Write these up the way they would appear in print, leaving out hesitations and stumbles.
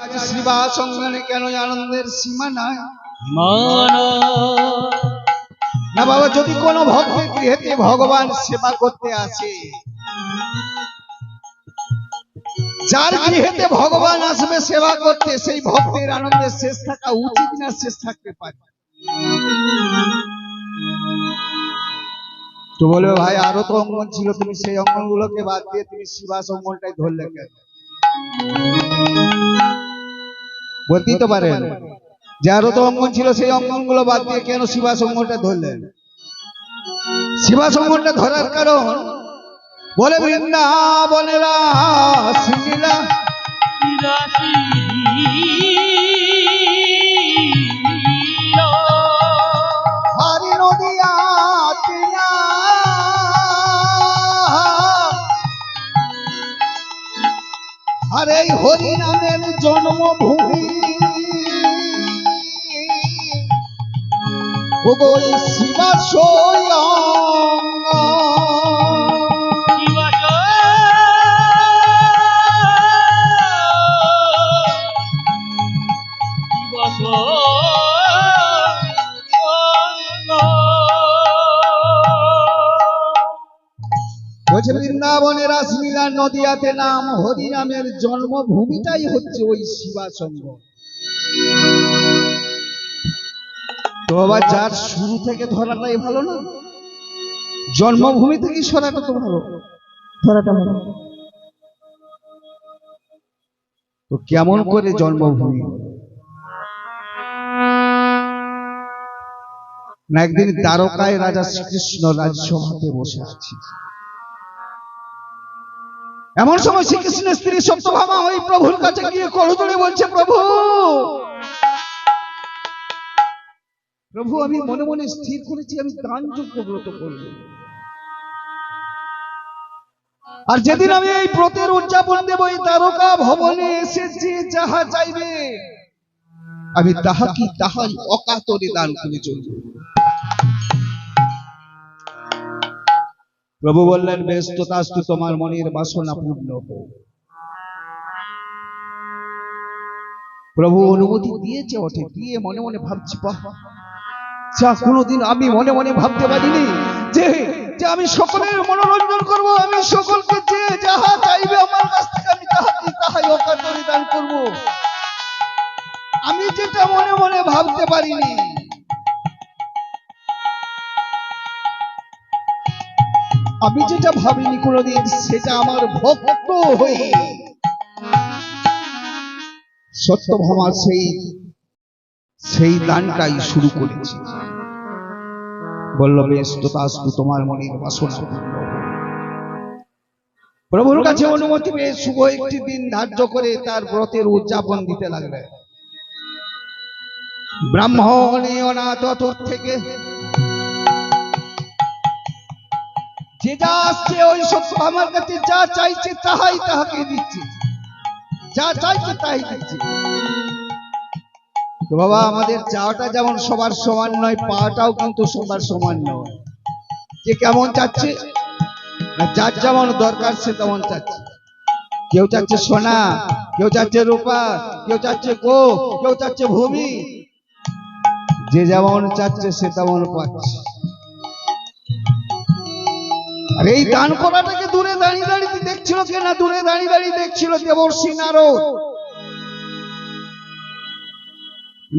আজ শ্রীবাস অঙ্গনে কেন আনন্দের সীমা নাই না বাবা। যদি কোনো ভক্তের গৃহেতে ভগবান সেবা করতে আসে, যার গৃহেতে ভগবান আসবে সেবা করতে, সেই ভক্তের আনন্দের শেষ থাকা উচিত না শেষ থাকতে পারে? তো বলবে ভাই আরো তো অঙ্গন ছিল, তুমি সেই অঙ্গনগুলোকে বাদ দিয়ে তুমি শ্রীবাস অঙ্গনটাই ধরলে কেন? বলতেই তো পারেন যে আরো তো অঙ্গন ছিল, সেই অঙ্গনগুলো বাদ দিয়ে কেন শ্রীবাস অঙ্গনটা ধরলেন? শ্রীবাস অঙ্গনটা ধরার কারণ বলে বৃন্দাবনের রাসলীলা হরি নদিয়া তীরা আর এই হরি নামের জন্মভূমি শ্রীবাস বলছে বৃন্দাবনের রাসলীলা নদিয়াতে নাম হরি নামের জন্মভূমিটাই হচ্ছে ওই শ্রীবাস অঙ্গন। তো বাবা যার শুরু থেকে ধরাটাই ভালো না, জন্মভূমি থেকে সরাটা তো ভালো, ধরাটা ভালো। তো কেমন করে জন্মভূমি না? একদিন দ্বারকায় রাজা শ্রীকৃষ্ণ রাজসভাতে বসে আছে। এমন সময় শ্রীকৃষ্ণের স্ত্রী সত্যভামা ওই প্রভুর কাছে গিয়ে করজোড়ে বলছে, প্রভু প্রভু আমি মনে মনে স্থির করেছি আমি দানযোগ্য ব্রত করব, আর যেদিন আমি এই ব্রতের উদযাপন দেব এই দ্বারকা ভবনে এসে যে যাহা চাইবে আমি তাহাই অকাতরে দান করে চলব। প্রভু বললেন বেশ, তথাস্তু, তোমার মনের বাসনা পূর্ণ হোক। প্রভু অনুমতি দিয়েছে ওঠে, দিয়ে মনে মনে ভাবছি বাহ, যা কোনোদিন আমি মনে মনে ভাবতে পারিনি যে আমি সকলের মনোরঞ্জন করব, আমি সকলকে যে যাহা চাইবে আমার কাছ থেকে আমি তাহাই অকাতরে দান করব। আমি যেটা মনে মনে ভাবতে পারিনি, আমি যেটা ভাবিনি কোনোদিন, সেটা আমার ভক্ত হয়ে সত্যভামা সেই দানটাই শুরু করেছে। বলল বেশ, তথাস্তু, তোমার মনের বাসনা পূর্ণ হোক। প্রভুর কাছে অনুমতি পেয়ে শুভ একটি দিন ধার্য করে তার ব্রতের উদযাপন দিতে লাগলেন। ব্রাহ্মণীয় না ততর থেকে যে যা আসছে ওই সত্যভামার কাছে যা চাইছে তাহাই তাহাকে দিচ্ছে, যা চাইছে তাই দিচ্ছে। তো বাবা আমাদের চাওয়াটা যেমন সবার সমান নয়, পাওয়াটাও কিন্তু সবার সমান নয়। যে কেমন চাচ্ছে, যার যেমন দরকার সে তেমন চাচ্ছে। কেউ চাচ্ছে সোনা, কেউ চাচ্ছে রূপা, কেউ চাচ্ছে গো, কেউ চাচ্ছে ভূমি। যে যেমন চাচ্ছে সে তেমন পাচ্ছে। আর এই দান করাটাকে দূরে দাঁড়িয়ে দাঁড়িয়ে দেখছিল কে না? দূরে দাঁড়িয়ে দাঁড়িয়ে দেখছিল দেবর্ষি নারদ।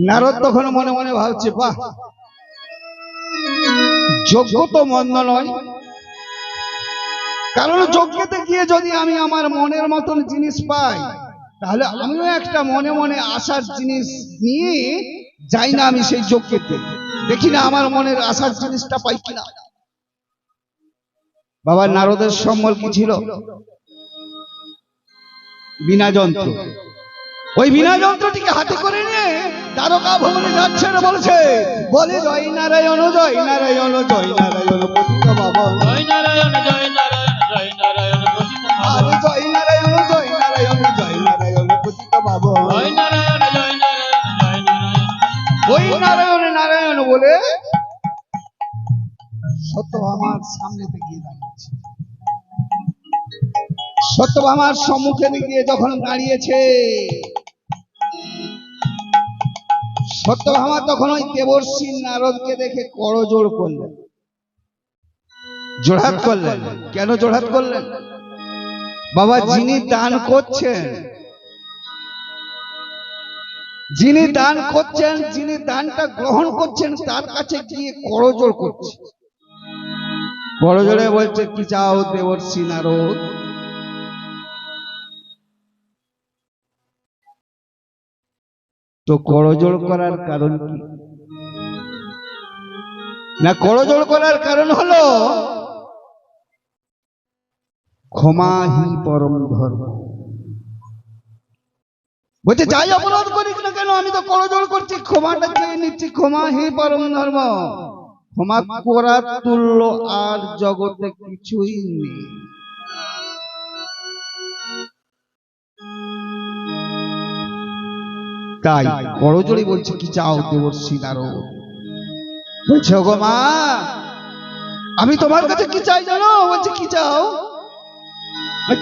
নারদ তখন মনে মনে ভাবছে বাহ, যজ্ঞ তো মন্দ নয়, কারণ যজ্ঞতে গিয়ে যদি আমি আমার মনের মতন জিনিস পাই, তাহলে আমিও একটা মনে মনে আশার জিনিস নিয়ে যাই না আমি সেই যজ্ঞেতে, দেখি না আমার মনের আশার জিনিসটা পাই কিনা। বাবা নারদের সম্বল কি ছিল? বীণা যন্ত্র। ওই বীণা যন্ত্রটিকে হাতে করে নিয়ে দ্বারকা ভবনে যাচ্ছে আর বলছে, বলে জয় নারায়ণ জয় নারায়ণ জয় নারায়ণ পতিত পাবন, জয় নারায়ণ জয় নারায়ণ জয় নারায়ণ পতিত পাবন, জয় নারায়ণ জয় নারায়ণ জয় নারায়ণ পতিত পাবন, জয় নারায়ণ জয় নারায়ণ জয় নারায়ণ। ওই নারায়ণ নারায়ণ বলে সত্যভামার সামনে গিয়ে দাঁড়িয়েছে। সত্যভামার সম্মুখে গিয়ে যখন দাঁড়িয়েছে, সত্যভামা তখন ওই দেবর্ষি নারদকে দেখে করজোড় করলেন, জোড়হাত করলেন। কেন জোড়হাত করলেন? বাবা, যিনি দান করছেন, যিনি দান করছেন, যিনি দানটা গ্রহণ করছেন, তার কাছে গিয়ে করজোড় করছে। করজোড়ে বলছে, কি চাও দেবর্ষি নারদ? তো করজোড় করার কারণ কি? না, করজোড় করার কারণ হলো ক্ষমাহি পরম ধর্ম। বলছে, যাই অপরাধ করিস না কেন, আমি তো করজোড় করছি, ক্ষমাটা চেয়ে নিচ্ছি। ক্ষমাহি পরম ধর্ম। ক্ষমা করার তুল্য আর জগতে কিছুই নেই। তাই করজোড়ে বলছে, কি চাও দেবর্ষি নারদ? বলছে, গো মা, আমি তোমার কাছে কি চাই জানো? বলছে, কি চাও?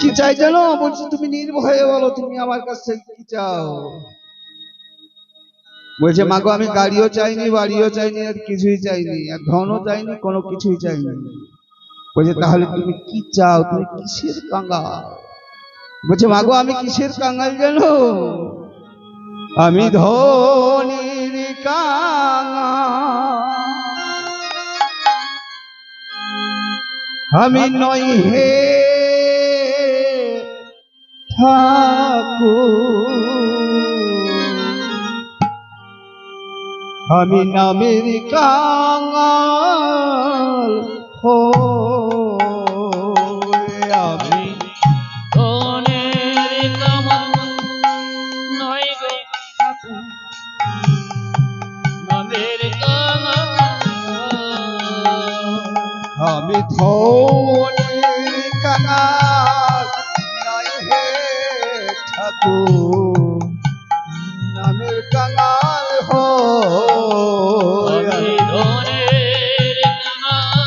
কি চাই জানো? বলছে, তুমি নির্ভয়ে বলো, তুমি আমার কাছে কি চাও? বলছে, মাগো, আমি গাড়িও চাইনি, বাড়িও চাইনি, আর কিছুই চাইনি, আর ধনও চাইনি, কোনো কিছুই চাইনি। বলছে, তাহলে তুমি কি চাও? তুমি কিসের কাঙ্গাল? বলছে, মাগো, আমি কিসের কাঙ্গাল জানো? আমি ধনির কাঙ্গাল, আমি নই হে ঠাকুর, আমি নামের কাঙ্গাল। আমি ধনের কাঙ্গাল নই গো ঠাকুর, নামের কাঙ্গাল। আমি ধনের কাঙ্গাল নই হে ঠাকুর, নামের কাঙ্গাল আমি ধনের কাঙ্গাল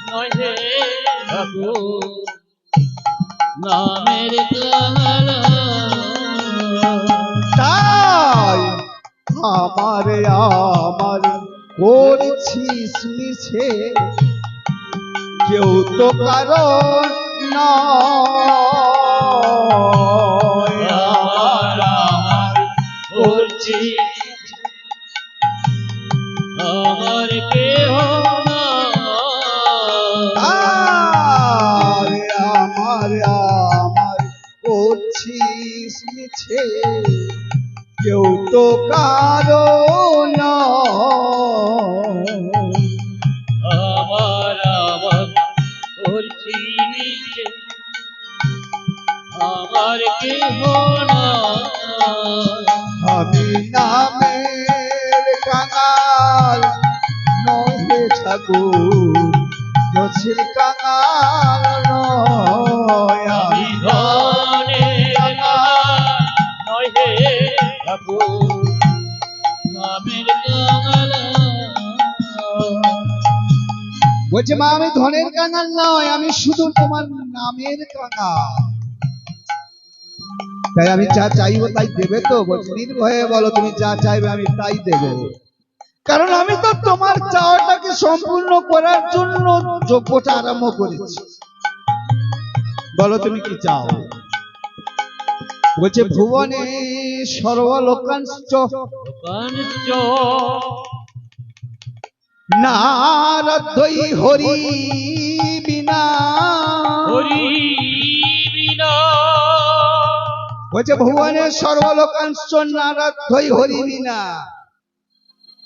নই হে ঠাকুর, নামের কাঙ্গাল। তাই আমার করছিস মিছে, কেউ তো কারণ নয়। আমার করছি, আমার কেহ আমার করছিস মিছে, কেউ তো কারণ নয়। আমার করছি নিচে, আমার কেহ আমি নামের কাঙাল নই হে ঠাকুর, নছির কাঙাল নয়। আমি ধনের কাঙাল নই হে ঠাকুর, নামের কাঙাল। বলছে, মা, আমি ধনের কাঙাল নয়, আমি শুধু তোমার নামের কাঙাল। তাই আমি যা চাইবো তাই দেবে তো? বলছে, নির্ভয়ে বলো, তুমি যা চাইবে আমি তাই দেব। কারণ আমি তো তোমার চাওয়াটাকে সম্পূর্ণ করার জন্য যোগ্যতা আরম্ভ করেছি। বলো তুমি কি চাও? বলছে, ভুবনে সর্বলোকাংশ নারদই হরি বিনা। হরি বিনা। বলছে, ভুবনে সর্বলোকাংশ নারদই হরি বিনা।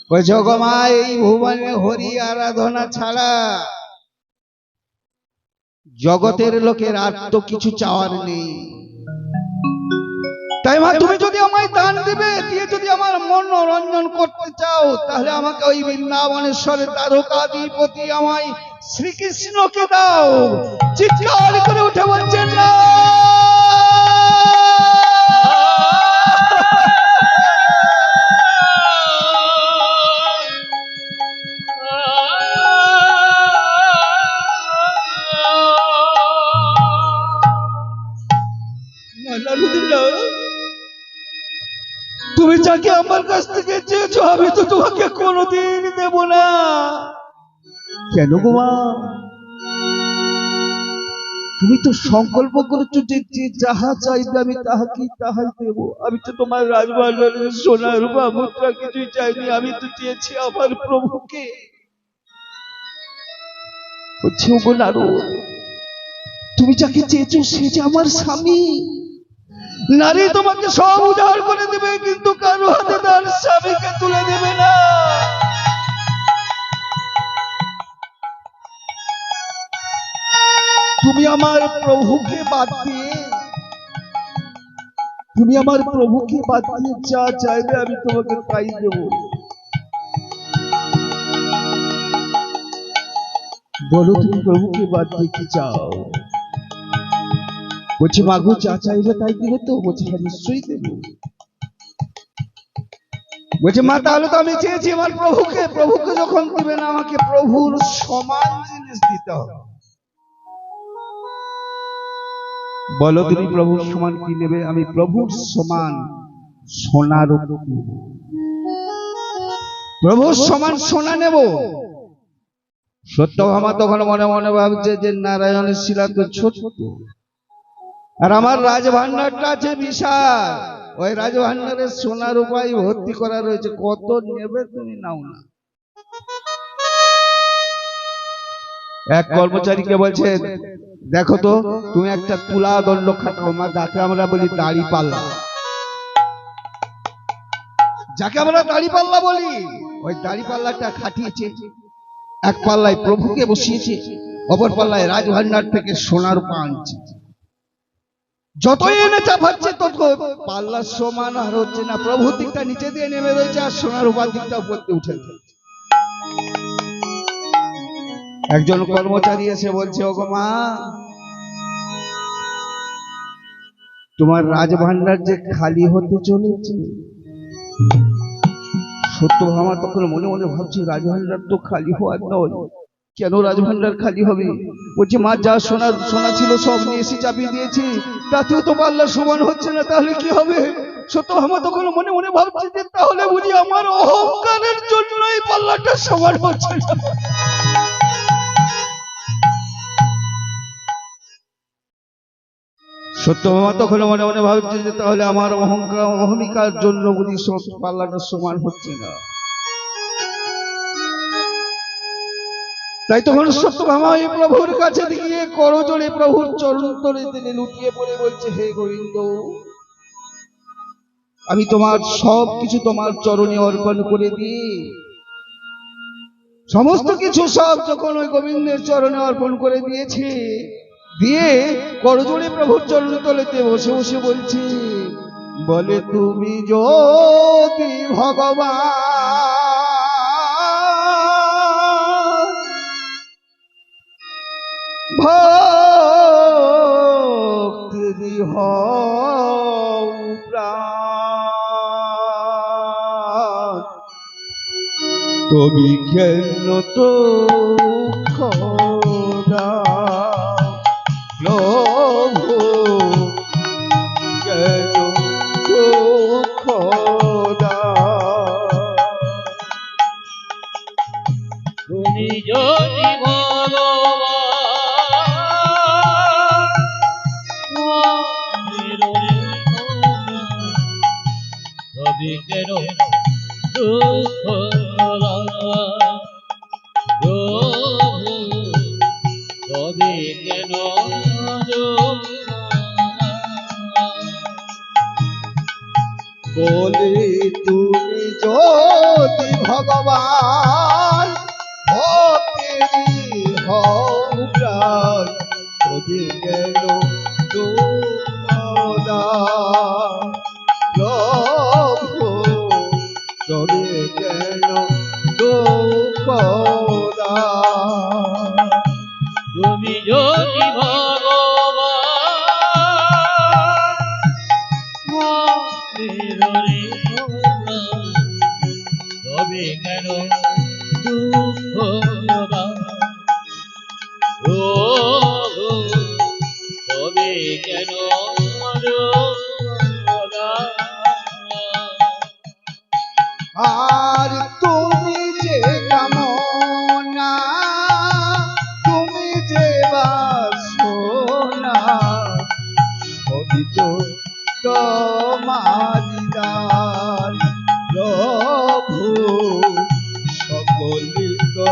বলছে, গো মা, এই ভুবনে হরি আরাধনা ছাড়া জগতের লোকের আর তো কিছু চাওয়ার নেই। তাই মা, তুমি যদি আমায় দান দিবে, দিয়ে যদি আমার মনোরঞ্জন করতে চাও, তাহলে আমাকে ওই বৃন্দাবনেশ্বরের দ্বারকাধিপতি আমায় শ্রীকৃষ্ণকে দাও। চিৎকার করে উঠে বলছেন, না। তুমি যাকে আমার কাছ থেকে চেয়েছো আমি তো তোমাকে কোনোদিন দেব না। কেন গো মা? তুমি তো সংকল্প করেছো যে যে যাহা চাইবে আমি তাহাই দেব। আমি তো তোমার রাজভান্ডারের সোনা রূপা মুদ্রা কিছুই চাইনি, আমি তো চেয়েছি আমার প্রভুকে। বলছি ওগো নারদ, তুমি যাকে চেয়েছো সে যে আমার স্বামী। নারী তোমাকে সব উজাড় করে দেবে কিন্তু কারো হাতে তার স্বামীকে তুলে দেবে না। তুমি আমার প্রভুকে বাদ দিয়ে যা চাইবে আমি তোমাকে তাই দেব। বলো তুমি প্রভুকে বাদ দিয়ে কি চাও? বলছি মাগো যা চাইবে তাই দিবে তো? বলছি হ্যাঁ নিশ্চয়ই দেব। বলছে মা তাহলে তো আমি চেয়েছি আমার প্রভুকে যখন দিবে না আমাকে প্রভুর সমান জিনিস দিতে হবে। বলো তুমি প্রভুর সমান কি নেবে? আমি প্রভুর সমান সোনার প্রভুর সমান সোনা নেব। সত্যভামা তখন মনে মনে ভাবছে যে নারায়ণের শিলা তো ছোট, আর আমার রাজভান্ডারটা আছে বিশাল। ওই রাজভান্ডারের সোনার উপায় ভর্তি করা রয়েছে, কত নেবে তুমি নাও না। এক কর্মচারীকে বলছে দেখো তো তুমি একটা তুলা দণ্ড খাটাও, যাকে আমরা বলি দাড়ি পাল্লা, ওই দাড়ি পাল্লাটা খাটিয়েছে। এক পাল্লায় প্রভুকে বসিয়েছে, অপর পাল্লায় রাজভান্ডার থেকে সোনার রূপা আনছে। যতই এনে চাপাচ্ছে তত পাল্লা সমান আর হচ্ছে না। প্রভুর দিকটা নিচে দিয়ে নেমে রয়েছে আর সোনার রূপার দিকটা উপর দিয়ে উঠে রয়েছে। একজন কর্মচারী এসে বলছে ওগো মা, তোমার রাজভান্ডার যে খালি হতে চলেছে। সত্যভামা তখন মনে মনে ভাবছে রাজভান্ডার তো খালি হওয়ার নয়, কেন রাজভান্ডার খালি হবে? বলছে মা যা সোনা ছিল সব নিয়ে এসে চাপিয়ে দিয়েছি, তাতেও তো পাল্লা সমান হচ্ছে না, তাহলে কি হবে? সত্যভামা তখন মনে মনে ভাবছে যে তাহলে বুঝি আমার অহংকারের জন্যই পাল্লাটা সমান হচ্ছে না। সত্যভামা তখন মনে মনে ভাবছে যে তাহলে আমার অহমিকার জন্য বুঝি পাল্লাটা সমান হচ্ছে না। তাই তখন সত্যভামা এই প্রভুর কাছে গিয়ে করজোড়ে প্রভুর চরণ তলে তিনি লুটিয়ে পড়ে বলছে হে গোবিন্দ, আমি তোমার সব কিছু তোমার চরণে অর্পণ করে দিই। সমস্ত কিছু সব যখন ওই গোবিন্দের চরণে অর্পণ করে দিয়েছে, দিয়ে করজোড়ে প্রভুর চরণ তলেতে বসে বসে বলছে বলে তুমি যদি ভগবান ভক্তি হও প্রাণ, তুমি কেন তো খোদা প্রভু কেন তো খোদা। তুমি যদি তবে কেন দুঃখ তবে কেন বলে তুমি যদি ভগবান ভক্তি হও প্রাণ, তবে কেন তোমরা প্রভু তবে কেন তোমরা। তুমি যদি তবে কেন দুঃখ তবে কেন আর তুমি যে কামনা, তুমি যে বাসনা, সবই তো তোমারি দান প্রভু, সকলই তো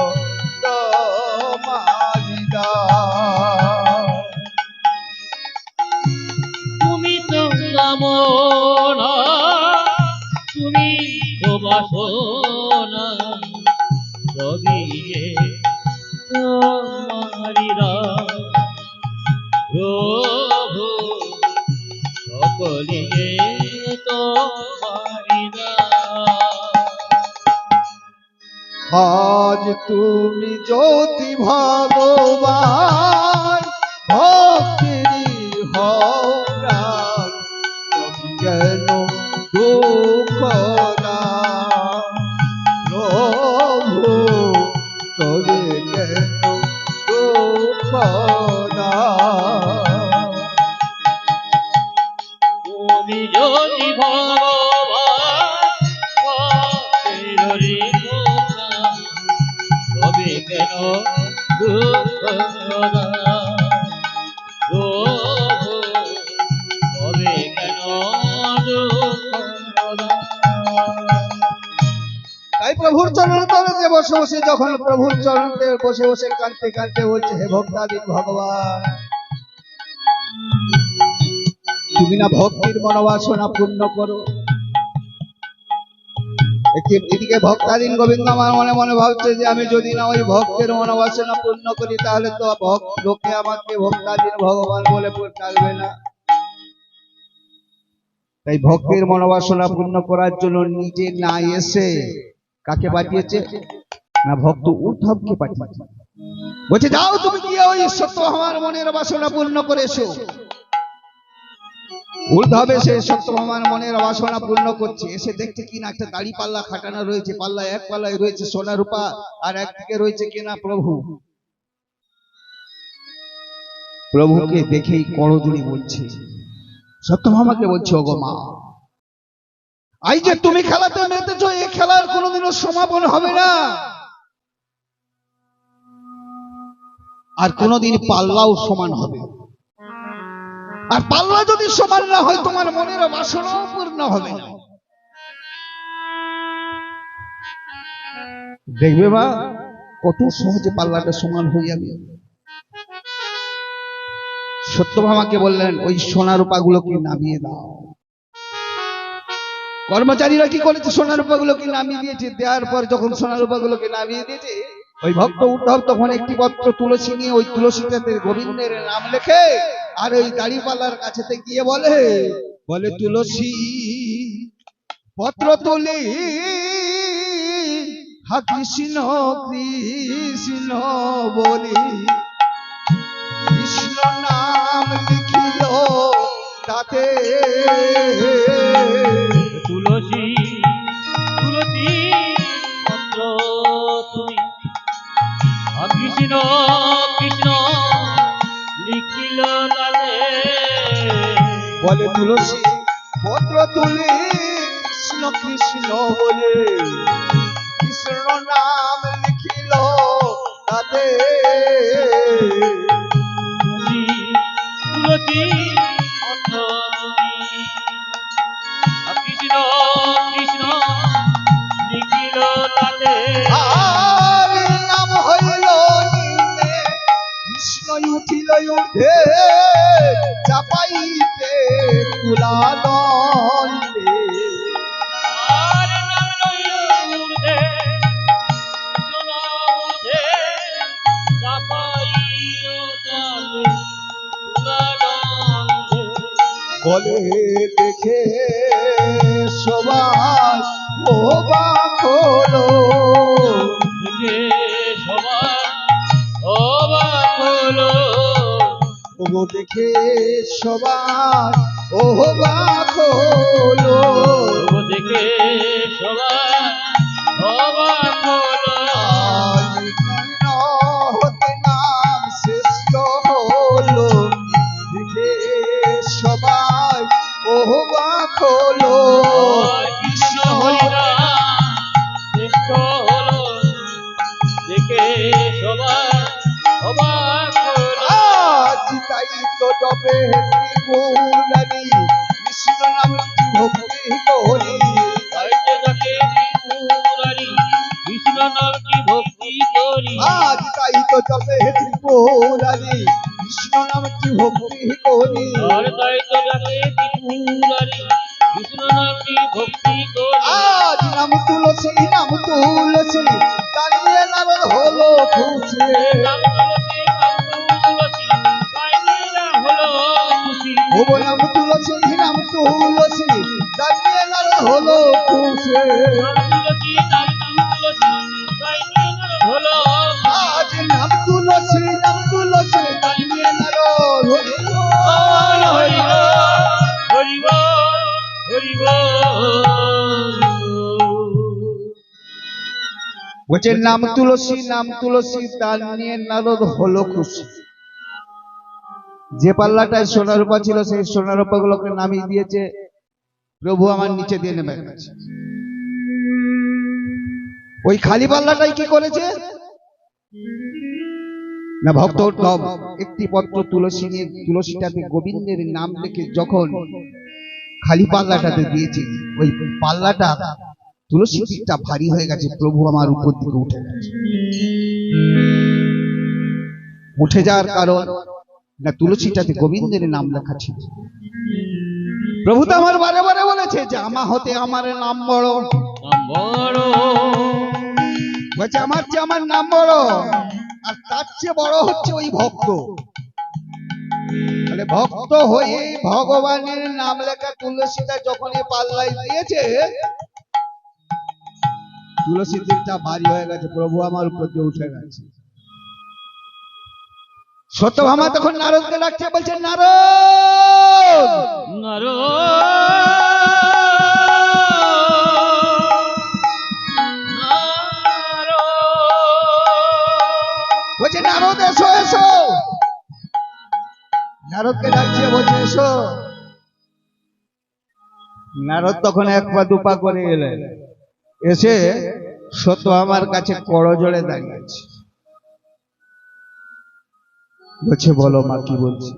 তোমারি দান। তুমি তো কামনা, তুমি তো বাসনা, সবই যে তোমারি দান প্রভু, সকলই যে তোমারি দান। আজ তুমি জ্যোতি ভগবান, ভক্তিরি হও প্রাণ, তবে কেন দুঃখ দাও প্রভু, তবে কেন দুঃখ দাও। তুমি যদি ভগবান ভক্তেরই প্রধান, তবে কেন দুঃখ দাও প্রভু, তবে কেন দুঃখ দাও। তাই প্রভুর চরণ তলে বসে বসে, যখন প্রভুর চরণে বসে বসে কাঁদতে কাঁদতে বলছে, হে ভক্তাদিন ভগবান, তুমি না ভক্তির মনোবাসনা পূর্ণ করো। এদিকে ভক্তাদিন গোবিন্দ আমার মনে মনে ভাবছে যে আমি যদি না ওই ভক্তের মনোবাসনা পূর্ণ করি, তাহলে তো লোকে আমাকে ভক্তাদিন ভগবান বলে ডাকবে না। তাই ভক্তের মনোবাসনা পূর্ণ করার জন্য নিজে না এসে কাকে পাঠিয়েছে না, ভক্ত উদ্ধবকে পাঠিয়েছে। বলছে, যাও তুমি গিয়ে ওই সত্য আমার মনের বাসনা পূর্ণ করে এসো। উদ্ধবে সে সত্যভামার মনের বাসনা পূর্ণ করছে। এসে দেখছে কিনা একটা দাড়ি পাল্লা খাটানো রয়েছে, পাল্লা এক পাল্লায় রয়েছে সোনা রূপা, আর একদিকে রয়েছে কিনা প্রভু। প্রভুকে দেখেই করজোড়ে বলছে, সত্যভামাকে বলছে, ওগো মা, এই যে তুমি খেলাতে মেতেছো, এই খেলার কোনোদিনও সমাপন হবে না, আর কোনোদিন পাল্লাও সমান হবে। আর পাল্লা যদি সমান না হয়, তোমার মনের বাসনাও পূর্ণ হবে না। দেখবে মা, কত সহজে পাল্লাটা সমান হয়ে যাবে। সত্যভামাকে বললেন, ওই সোনা রূপাগুলোকে নামিয়ে দাও। কর্মচারীরা কি করেছে, সোনা রূপাগুলোকে নামিয়ে দিয়েছে। দেওয়ার পর যখন সোনা রূপাগুলোকে নামিয়ে দিয়েছে, ওই ভক্ত উদ্ধব তখন একটি পত্র তুলসী নিয়ে ওই তুলসীটাতে গোবিন্দের নাম লেখে, আর ওই দাড়িপাল্লার কাছেতে গিয়ে বলে, তুলসী পত্র তুলি, হা কৃষ্ণ কৃষ্ণ বলি, কৃষ্ণ নাম লিখিল তাতে। তুলসী তুলসী পত্র তুমি, কৃষ্ণ কৃষ্ণ লিখিল তাতে। বলে তুলসী পত্র তুলি, কৃষ্ণ কৃষ্ণ বলে, কৃষ্ণ নাম লিখিল তাতে। তুলসী তুলসী পত্র তুমি, কৃষ্ণ কৃষ্ণ লিখিল তাতে। আর নাম হইল নিম্নে, কৃষ্ণ উঠিল ঊর্ধ্বে, চাপাইতে তুলা দণ্ডে। আর নাম লইল ঊর্ধ্বে, কৃষ্ণ ঊর্ধ্বে, চাপাইল তলে তুলা দণ্ডে। বলে দেখে সবাই অবাক হলো, দেখে সবাই অবাক হলো। ওগো দেখে সবাই অবাক হলো, দেখে সবাই অবাক হলো। আজ কেন হতে নাম শ্রেষ্ঠ হলো, দেখে সবাই অবাক হলো। কৃষ্ণ হরিনাম জপে ত্রিপুরারি কৃষ্ণ নামটি ভক্তি করি আর তাই তো ডাকে ত্রিপুরারি কৃষ্ণ নামটি ভক্তি করি আজ নাম তুলসী দাঁড়িয়ে নারদ হলো খুশি নাম তুলসী তাই নিয়ে হলো খুশি ও নাম তুলসী দাঁড়িয়ে নারদ হলো খুশি নাম তুলসী তাই নিয়ে হলো আজ নাম তুলসী দাঁড়িয়ে নারদ হলো হরি হরি হরি বলছে নাম তুলসী তার নিয়ে নারদ হলো খুশি। যে পাল্লাটায় সোনা রূপা ছিল সেই সোনা রূপা গুলোকে নামিয়ে দিয়েছে প্রভু আমার নিচে দিয়ে নেমে গেছে। ওই খালি পাল্লাটাই কি করেছে না ভক্ত একটি পত্র তুলসী নিয়ে তুলসীটাতে গোবিন্দের নাম লিখে যখন খালি পাল্লাটাতে দিয়েছে ওই পাল্লাটা তুলসী দিকটা ভারী হয়ে গেছে প্রভু আমার উপর দিকে উঠে গেছে। উঠে যাওয়ার কারণ না তুলসীটাতে গোবিন্দের নাম লেখা ছিল। প্রভু তো আমার বারে বারে বলেছে যে আমা হতে আমার নাম বড় বলছে আমার চেয়ে আমার নাম বড় আর তার চেয়ে বড় হচ্ছে ওই ভক্ত। তাহলে ভক্ত হয়ে ভগবানের নাম লেখা তুলসীটা যখন এই পাল্লায় দিয়েছে তুলসী দিকটা ভারী হয়ে গেছে প্রভু আমার উপর দিয়ে উঠে গেছে। সত্যভামা তখন নারদকে ডাকছে বলছে নারদ বলছে নারদ এসো এসো নারদকে ডাকছে বলছে এসো। নারদ তখন এক পা দুপা করে এলেন এসে সত্য আমার কাছে করজোড়ে দাঁড়িয়েছে বলছে বলো মা কি বলছি।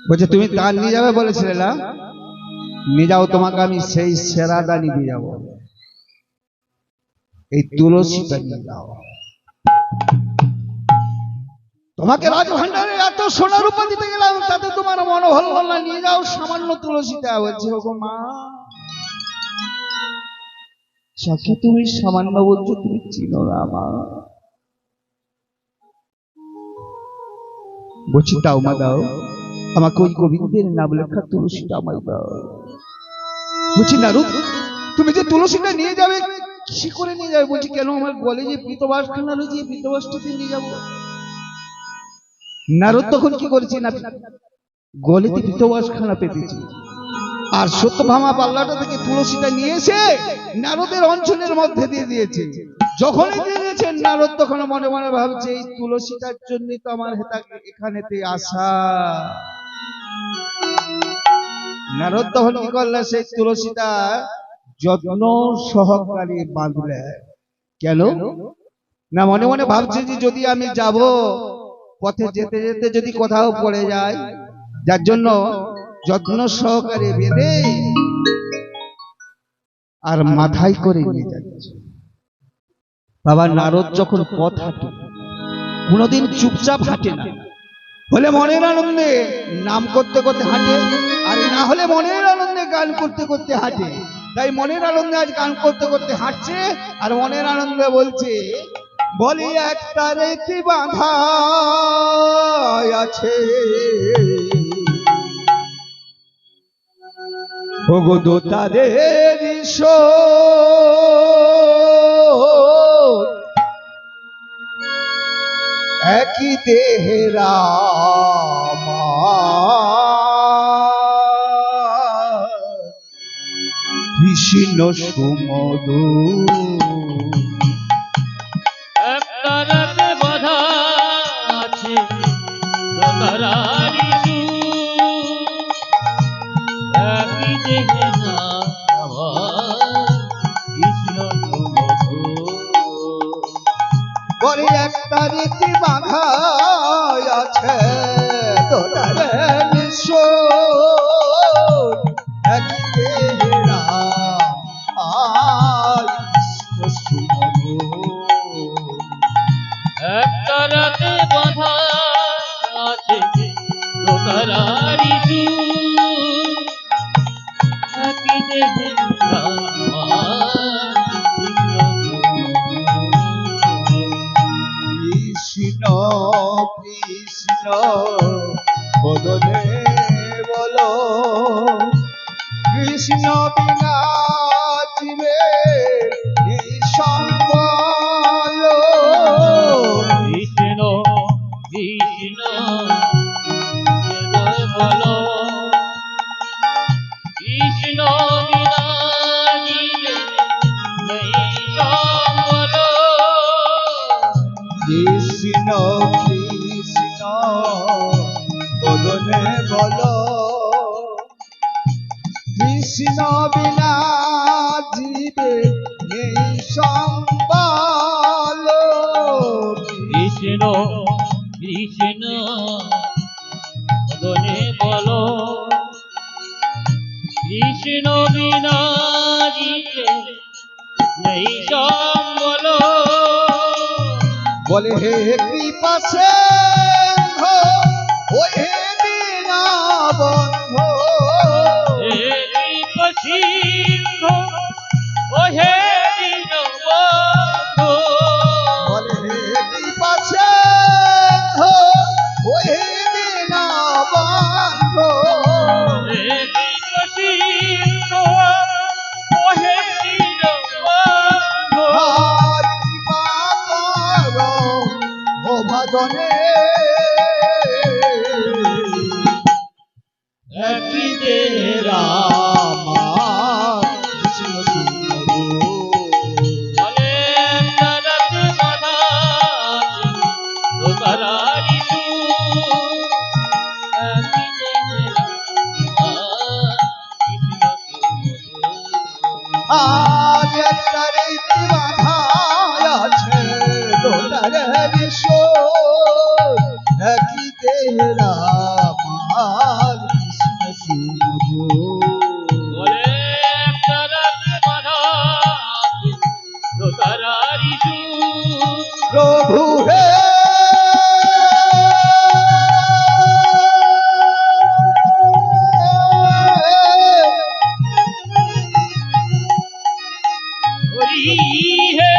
বলছে তুমি দান নিয়ে যাবে বলেছিলে না নিয়ে যাও তোমাকে আমি সেই সেরা দানি দিয়ে যাবো এই তুলসীটা নিয়ে যাও। তোমাকে রাজভান্ডারে এত সোনা রূপা দিতে গেলাম তাতে তোমার মনে ভালো না নিয়ে যাও সামান্য তুলসীটা। বলছে ওগো মা যাকে তুমি সামান্য বলছো তুমি চিনো না মা। বলছি তাও মা দাও আমাকে ওই গোবিন্দের নাম লেখা তুলসীটা আমায় দাও। বলছি নারদ তুমি যে তুলসীটা নিয়ে যাবে কি করে নিয়ে যাবে। বলছি কেন আমার গলে যে পীতবাসখানা রয়েছে এই পীতবাসটাতে নিয়ে যাবো। নারদ তখন কি করেছে না গলেতে পীতবাসখানা পেতেছে আর সত্যভামা পাল্লাটা থেকে তুলসীটা নিয়ে এসে নারদের অঞ্চলের মধ্যে দিয়ে দিয়েছে। যখনই দিয়ে দিয়েছেন নারদ তখন মনে মনে ভাবছে এই তুলসীটার জন্য তো আমার এখানেতে আসা। নারদ তখন কি করলে সেই তুলসীটা যত্ন সহকারে বাঁধলে। কেন না মনে মনে ভাবছে যে যদি আমি যাব পথে যেতে যেতে যদি কোথাও পড়ে যায় যার জন্য যত্ন সহকারে বেঁধে আর মাথায় করে নিয়ে যাচ্ছে। বাবা নারদ যখন পথ হাঁটে কোনোদিন চুপচাপ হাঁটে না, হলে মনের আনন্দে নাম করতে করতে হাঁটে আর না হলে মনের আনন্দে গান করতে করতে হাঁটে। তাই মনের আনন্দে আজ গান করতে করতে হাঁটছে আর মনের আনন্দে বলছে বলি একটা রেতি বাঁধা আছে ওগো দোতারের একই দেহেরা কৃষ্ণ সুমধু একটা রাতে বাধা আছে দোতারারি একই দেহে না কৃষ্ণ বলি একটা রীতি বাঁধা আছে তোদের একই দেহেরা কৃষ্ণ সুমধু বদনে বলো কৃষ্ণ বিনা জীবে নিঃসম্বল। কৃষ্ণ কৃষ্ণ বলো কৃষ্ণ বিনা জীবে নেই সম্বল। কৃষ্ণ কৃষ্ণ বদনে বলো কৃষ্ণ বিনা জীবে নেই সম্বল। কৃষ্ণ কৃষ্ণ বদনে বলো কৃষ্ণ বিনা জীবে নেই সম্বল। বলে হে কৃপা সিন্ধ ওই হে বিনা বন্ধ। হে কৃপা-সিন্ধু, ও হে দীনবন্ধু। বলে হে কৃপা সিন্ধ ওই হে বিনা বন্ধ। হে কৃপা-সিন্ধু, ও হে দীনবন্ধু। আর কৃপা করো ও ভজনে একই তেরা আমার কৃষ্ণ সুন্দর। বলে তারাত বাধা ও তারারি সুর। একই দেহেরা কৃষ্ণ সুমধুর। আর একটা রীতি বাধা আছে দোলার ঈশ্বর একই তেরা আমার কৃষ্ণ সুন্দর। বলে তারাত বাধা ও তারারি সুর। প্রভু হে হরি হে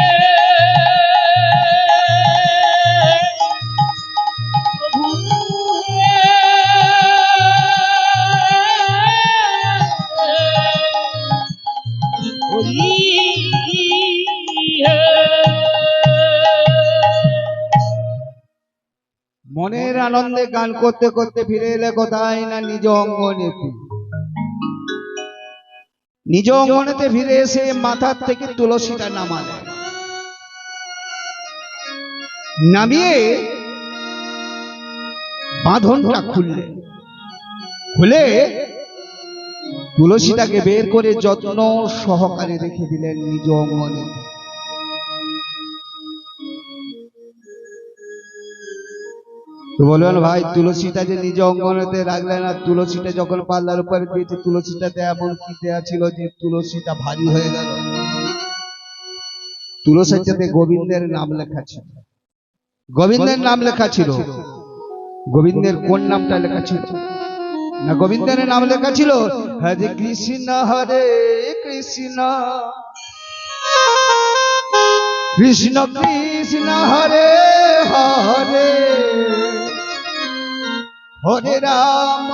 প্রভু হে হরি হে। মনের আনন্দে গান করতে করতে ফিরে এলে কোথায় না নিজ অঙ্গনেতে। নিজ অঙ্গনেতে ফিরে এসে মাথার থেকে তুলসীটা নামালেন। নামিয়ে বাঁধনটা খুললেন। খুলে তুলসীটাকে বের করে যত্ন সহকারে রেখে দিলেন নিজ অঙ্গনেতে। তো বলবেন ভাই তুলসীটা যে নিজ অঙ্গনেতে রাখলেন আর তুলসীটা যখন পাল্লার উপরে দিয়েছে তুলসীটাতে এমন কি দেয়া ছিল যে তুলসীটা ভারী হয়ে গেল? তুলসীটাতে গোবিন্দের নাম লেখা ছিল। গোবিন্দের নাম লেখা ছিল। গোবিন্দের কোন নামটা লেখা ছিল? না গোবিন্দের নাম লেখা ছিল হরে কৃষ্ণ কৃষ্ণ কৃষ্ণ কৃষ্ণ হরে হরে হরে রাম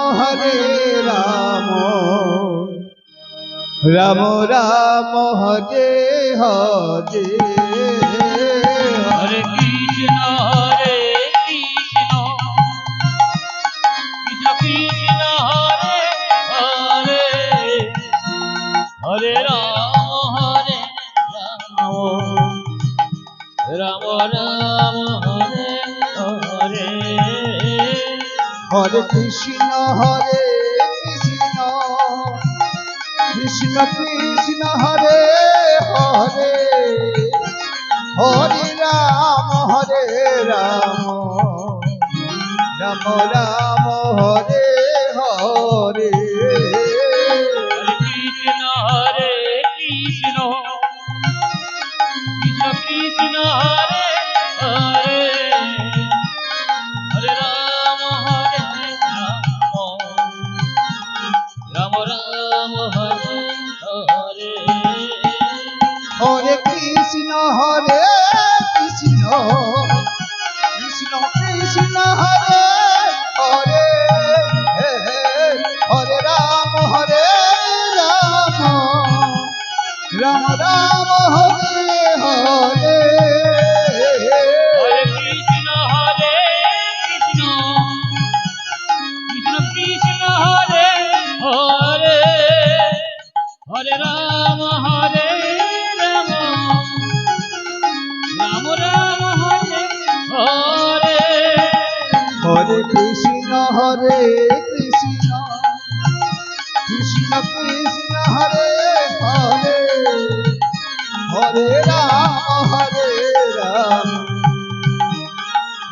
রাম রাম হরে হরে। হরে কৃষ্ণ কৃষ্ণ কৃষ্ণ হরে হরে হরে রাম রাম রাম হরে হরে। হরে কৃষ্ণ কৃষ্ণ কৃষ্ণ কৃষ্ণ হরে হরে হরে রাম রাম রাম হরে হরে। হরে কৃষ্ণ কৃষ্ণ কৃষ্ণ হরে হরে হরে রাম রাম রাম হরে হরে। হরে কৃষ্ণ কৃষ্ণ কৃষ্ণ কৃষ্ণ হরে রাম রাম হরে হরে হরে কৃষ্ণ কৃষ্ণ কৃষ্ণ হরে হরে হরে রাম রাম রাম হরে হরে হরে কৃষ্ণ কৃষ্ণ কৃষ্ণ হরে হরে হরে রাম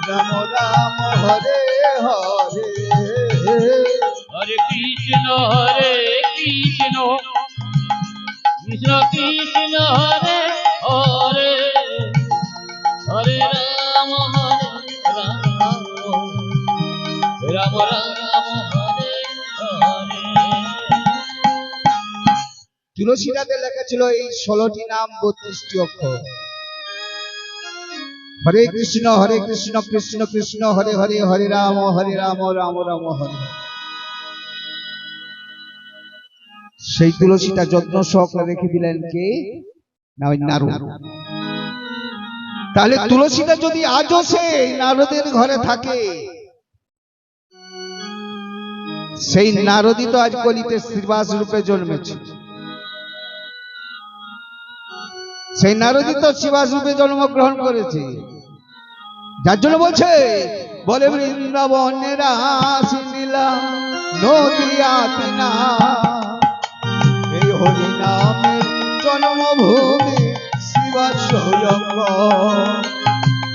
রাম রাম হরে হরে হরে কৃষ্ণ কৃষ্ণ কৃষ্ণ হরে হরে হরে রাম রাম হরে হরে তুলসীদাতে লেখা ছিল এই 16টি নাম 32টি অক্ষর। হরে কৃষ্ণ কৃষ্ণ কৃষ্ণ হরে হরে হরে রাম রাম রাম হরে। সেই তুলসীটা যত্ন সহকারে রেখে দিলেন কে না ওই নারদ। তাহলে তুলসীটা যদি আজও সেই নারদের ঘরে থাকে, সেই নারদই তো আজ কলিতে শ্রীবাস রূপে জন্মেছে। সেই নারদই তো শ্রীবাস রূপে জন্মগ্রহণ করেছে। যার জন্য বলছে বলে বৃন্দাবনে রাসলীলা নদিয়াতে না, এই হরি নামের জন্মভূমি শ্রীবাস সৌরঙ্গ।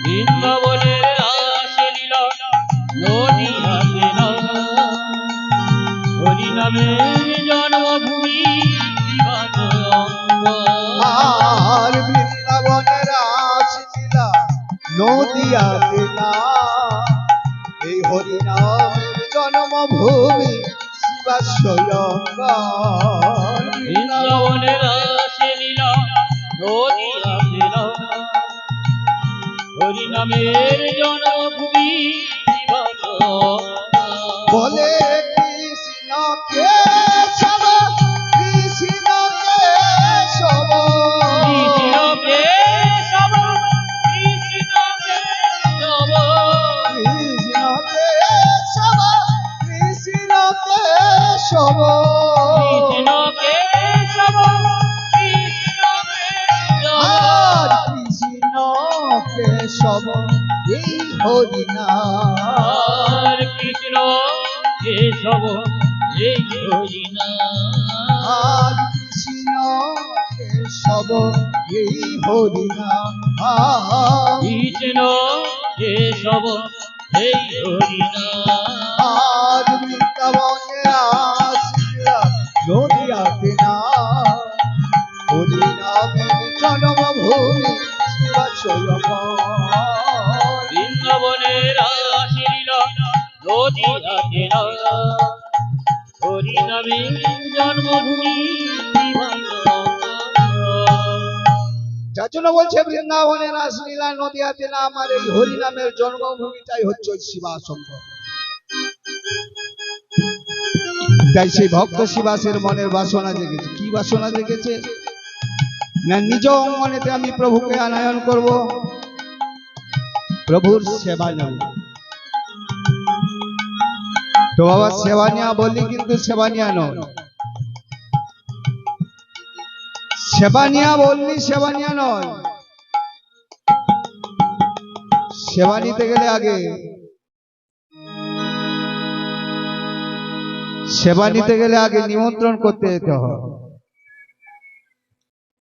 বৃন্দাবনের রাসলীলা নদিয়াতে না, হরি নামের জন্মভূমি শ্রীবাস সৌরঙ্গ। আর বৃন্দাবনে রাসলীলা নদিয়াতে না, এই হরি নামের জন্মভূমি শ্রীবাস সৌরঙ্গ। বৃন্দাবনের রাসলীলা নদিয়াতে না, হরি নামের জন্মভূমি শ্রীবাস সৌরঙ্গ। বলে কৃষ্ণ কেশব কৃষ্ণ কেশব কৃষ্ণ কেশব কৃষ্ণ কেশব কৃষ্ণ কেশব কৃষ্ণ কেশব কৃষ্ণ কেশব কৃষ্ণ আর কেশব কৃষ্ণ কেশব এই হরি নাম। আর কৃষ্ণ কেশব এই হরি নাম। আর কৃষ্ণ কেশব এই হরি নাম। কৃষ্ণ কেশব এই হরি নাম। আজ বৃন্দাবনে আসিয়া নদিয়াতে না, হরি নামের জন্মভূমি শ্রীবাস সৌরঙ্গ। বৃন্দাবনের রাসলীলা নদিয়াতে না, হরি নামের জন্মভূমি শ্রীবাস সৌরঙ্গ। যার জন্য বলছে বৃন্দাবনের রাসলীলা নদিয়াতে না, আমার এই হরি নামের জন্মভূমিটাই হচ্ছে ওই শিবাসঙ্গ। তাই সেই ভক্ত শিবাসের মনের বাসনা জেগেছে। কি বাসনা জেগেছে না, নিজ অঙ্গনেতে আমি প্রভুকে আনয়ন করব, প্রভুর সেবা নেব। তো বাবা সেবা নেওয়া বললি কিন্তু সেবা নেওয়া নয়, সেবা নেওয়া বললি সেবা নেওয়া নয়। সেবা নিতে গেলে আগে নিমন্ত্রণ করতে যেতে হয়।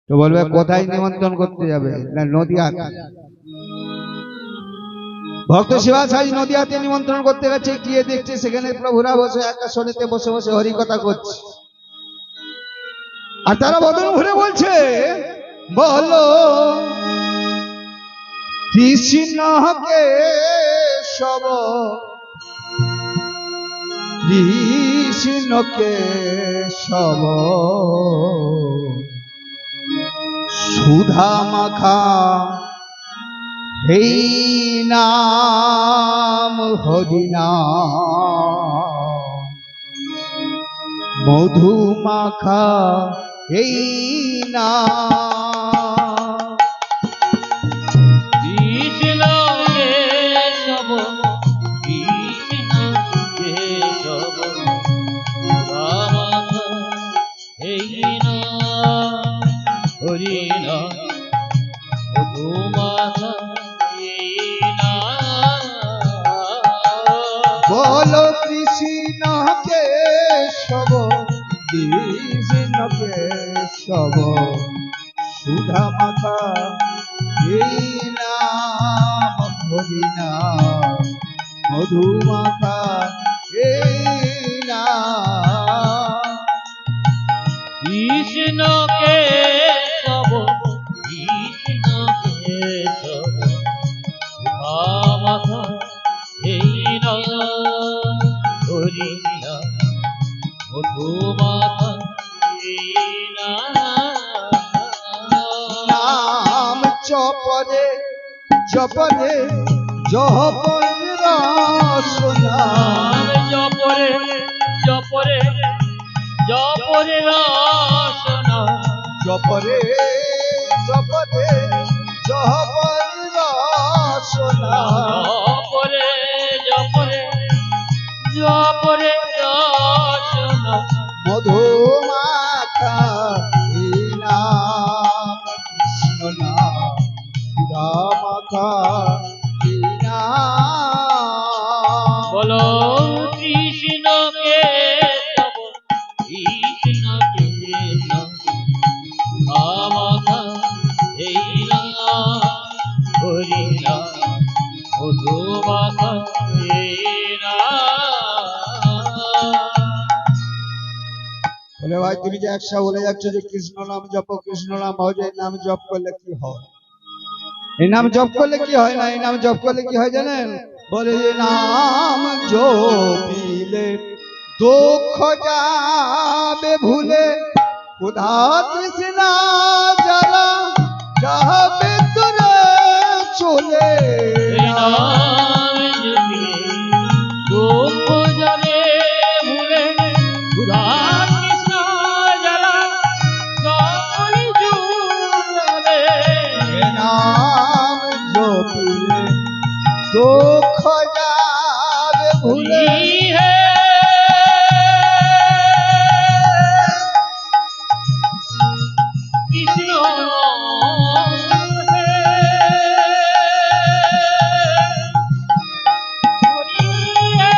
তো বলবে কোথায় নিমন্ত্রণ করতে যাবে না, নদিয়াতে। ভক্ত শিবাস আজ নদিয়াতে নিমন্ত্রণ করতে গেছে, গিয়ে দেখছে সেখানে প্রভুরা বসে একাশনেতে বসে বসে হরি কথা করছে। আর তারা বদন ঘুরে বলছে বলো কৃষ্ণ কেশব কৃষ্ণ কেশব সুধা মাখা এই নাম হরি নাম, মধু মাখা এই না কৃষ্ণ কেশব কৃষ্ণ কেশব রাম এই না হরি না মধুমাতা এই না বলো কৃষ্ণ কেশব কৃষ্ণ কেশব সুধা মাতা এই নাম হরি নাম মধুমাতা এই নাম কৃষ্ণ কেশব কৃষ্ণ কেশব রামা এই না হরি না মধুমাতা এই না নাম চপরে চপরে জপন রসনা নাম জপরে জপরে জপরে রসনা জপরে জপরে জপন রসনা জপরে জপরে জপরে রসনা মধুমাতা এই নাম কৃষ্ণ নাম সুধা মাতা এই নাম বলো কৃষ্ণ কেশব কৃষ্ণ কেশব রামা এই না হরি না মধুমাতা এই না বলে ভাই তুমি যে একশো বলে যাচ্ছ যে কৃষ্ণ নাম জপ কৃষ্ণ নাম ভজ এই নাম জপ করলে কি হয় এই নাম জপ করলে কি হয় না এই নাম জপ করলে কি হয় জানেন বলে যে নাম জপিলে দুঃখ যাবে ভুলে ক্ষুধা তৃষ্ণা জ্বালা যাবে দূরে চলে এই নাম জপিলে দুঃখ যাবে ভুলে ক্ষুধা তৃষ্ণা জ্বালা সকল জুড়াবে এ নাম জপিলে দুঃখ যাবে ভুলে হে কৃষ্ণ হে হরি হে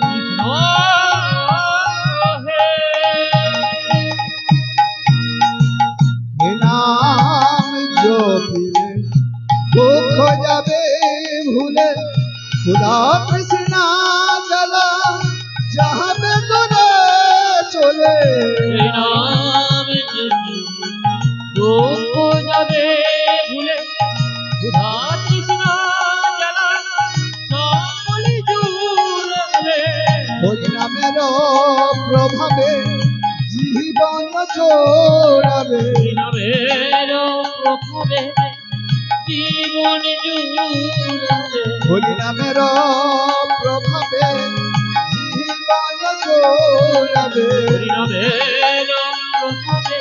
কৃষ্ণ হে এ নাম জপিলে দুঃখ যাবে ভুলে ক্ষুধা তৃষ্ণা জ্বালা যাবে দূরে চলে এই নাম জপি দুঃখ যাবে ভুলে ক্ষুধা তৃষ্ণা জ্বালা সকল জুড়াবে হরি নামের প্রভাবে জীবন জোড়াবে এই নামের প্রভাবে জীবন জুড়াবে হরি নামের প্রভাবে জীবন জোড়াবে হরি নামের প্রভাবে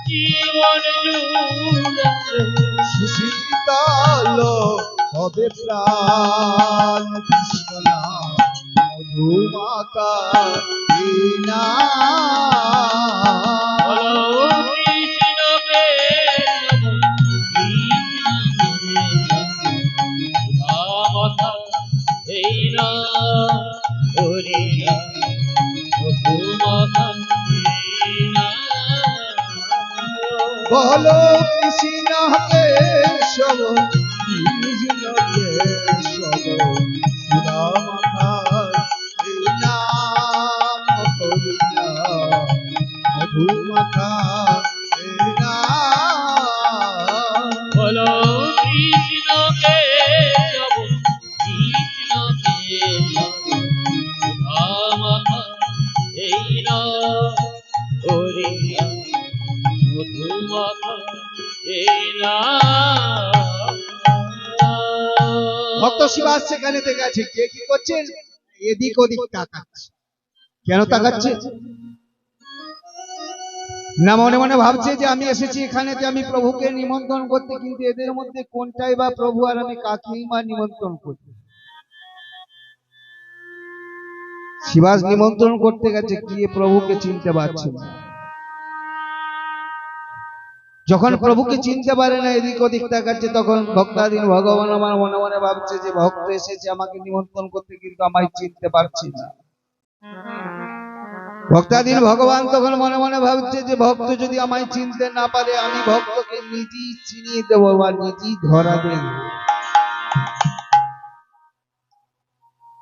জীবন জুড়াবে সুশীতল হবে প্রাণ কৃষ্ণ নাম মধুমাতা এই নাম বলো কৃষ্ণ কেশব কৃষ্ণ কেশব রামা এই না হরি না মধুমাতা এই না বলো কৃষ্ণ কেশব কৃষ্ণ কেশব সুধা মাতা এই নাম হরি নাম মধুমাতা এই নাম বলো কৃষ্ণ কেশব কৃষ্ণ কেশব রামা এই না হরি না মধুমাতা এই না ভক্ত শিবাস সেখানে গেছে কে কি করছেন এদিক ওদিক তাকাচ্ছে। কেন তাকাচ্ছে? না মনে মনে ভাবছে যে আমি এসেছি এখানে যে আমি প্রভুকে নিমন্ত্রণ করতে, কিন্তু এদের মধ্যে কোনটাই বা প্রভু আর আমি কাকেই বা নিমন্ত্রণ করতে। শিবাস নিমন্ত্রণ করতে গেছে, গিয়ে প্রভুকে চিনতে পারছে না। যখন প্রভুকে চিনতে পারে না, এদিক ওদিক তাকাচ্ছে, তখন ভক্তাধীন ভগবান আমার মনে মনে ভাবছে যে ভক্ত এসেছে আমাকে নিমন্ত্রণ করতে, কিন্তু আমায় চিনতে পারছে না। ভক্তাধীন ভগবান তখন মনে মনে ভাবছে যে ভক্ত যদি আমায় চিনতে না পারে, আমি ভক্তকে নিজেই চিনিয়ে দেবো বা নিজেই ধরা দেব।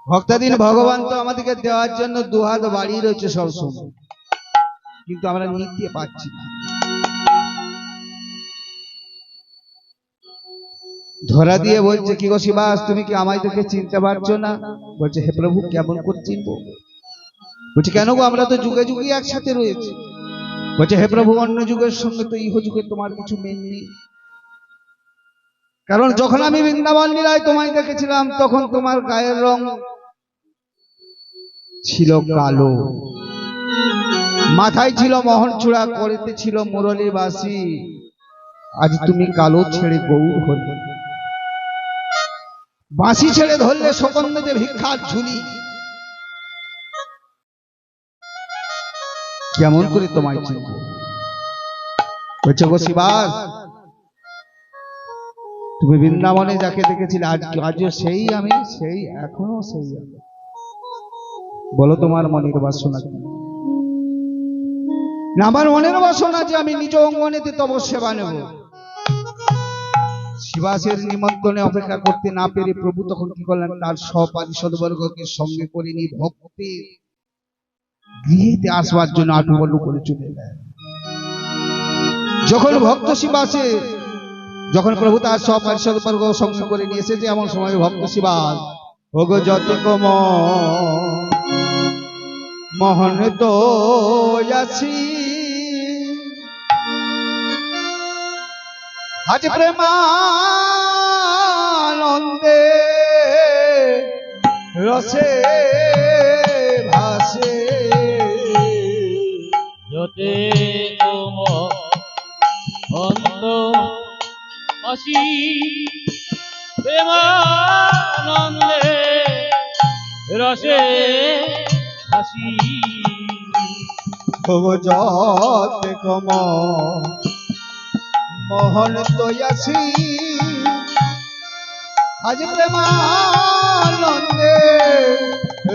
ভক্তাধীন ভগবান তো আমাদেরকে দেওয়ার জন্য দুহাত বাড়িয়ে রয়েছে সবসময়, কিন্তু আমরা নিতে পারছি না। ধরা দিয়ে বলছে, কি গো শিবাস, তুমি কি আমায় তোকে চিনতে পারছো না? বলছে, হে প্রভু, কেমন করে চিনবো? বলছে, কেন গো, আমরা তো যুগে যুগে একসাথে রয়েছি। বলছে, হে প্রভু, অন্য যুগের সঙ্গে তো ইহ যুগে তোমার কিছু মিল নেই। কারণ যখন আমি বৃন্দাবন লীলায় তোমায় দেখেছিলাম, তখন তোমার গায়ের রং ছিল কালো, মাথায় ছিল মোহন চূড়া, করিতে ছিল মুরলী বাসি। আজ তুমি কালো ছেড়ে গৌর হলে, বাঁশি ছেড়ে ধরলে সকন্দে ভিক্ষার ঝুলি। কেমন করে তোমায় চিনব? বলছে, গো শিবাস, তুমি বৃন্দাবনে যাকে দেখেছিলে আজও সেই আমি, সেই এখনো সেই আমি। বলো তোমার মনের বাসনা কি? না, আমার মনের বাসনা যে আমি নিজ অঙ্গনেতে তব সেবা নেব। শিবাসের নিমন্ত্রণে অপেক্ষা করতে না পেরে প্রভু তখন কি করলেন, তার সপারিষদবর্গকে সঙ্গে করে নিয়ে ভক্তের গৃহেতে আসবার জন্য আটুপালু করে চলে যায়। যখন ভক্ত শিবাসে, যখন প্রভু তার সপারিষদবর্গ সঙ্গে করে নিয়ে এসেছে, এমন সময় ভক্ত শিবাস, ওগো যত কম মোহন তো আছি, আজ প্রেমানন্দে রসে ভাসে, যতে তোম অন্ত আসি, প্রেমানন্দে রসে হাসি। যত কম মোহন তৈয়াসি, আজ প্রেমানন্দে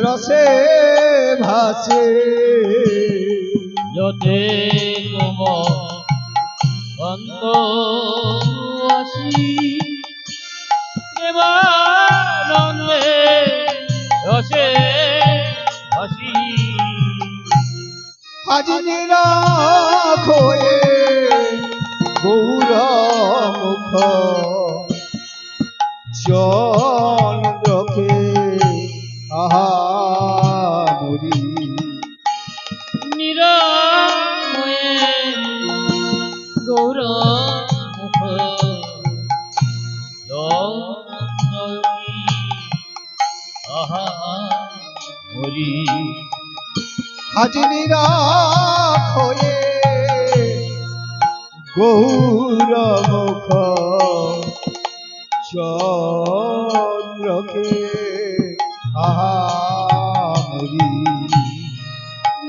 রসে ভাসে, যতে তোম অন্ত আসি, প্রেমানন্দে রসে হাসি। আজ নিরাখ হয়ে গৌর মুখ চন্দ্রকে আহা মুরি, নিরাময়ে গৌর মুখ চন্দ্রকি আহা হরি। আজ নিরাখ হয়ে গৌর মুখ চন্দ্রকে আহা মুরি,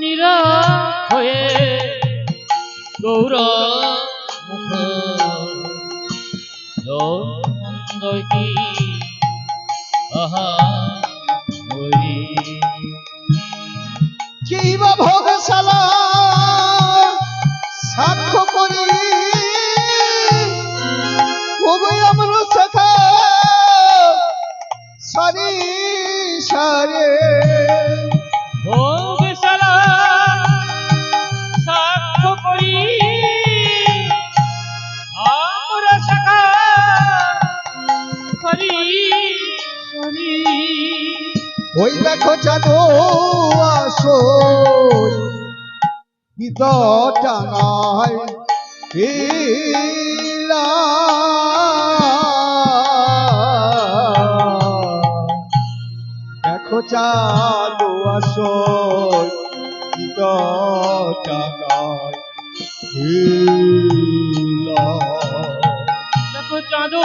নিরা হয়ে গৌর মুখ চন্দ্রকি আহা হরি। কিবা ভোগশালা সাক্ষ্য করি, ওগো আমার সখা সারি সারে, ভোগশালা সাক্ষ্য করি, আমরা সখা হরি হরি। ওই দেখো চাঁদো আসো গীত টাঙায় এলা, দেখো চালু আসর টাকায় হিলা। দেখো চাঁদু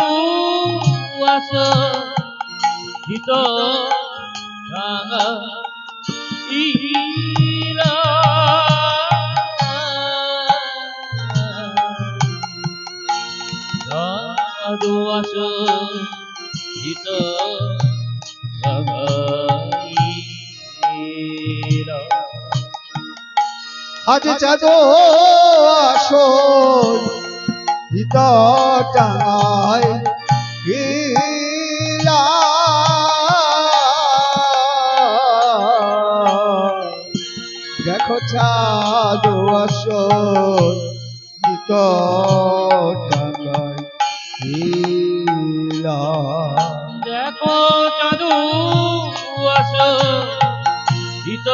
আসো দিত রাঙা ইলা। চাঁদু আসো দিত রাঙা ইলা। আজ চাঁদ আসর টাকায় হিলা। দেখো চাঁদ আসর টাকায় হিলা। দেখো চাঁদু আসো দিত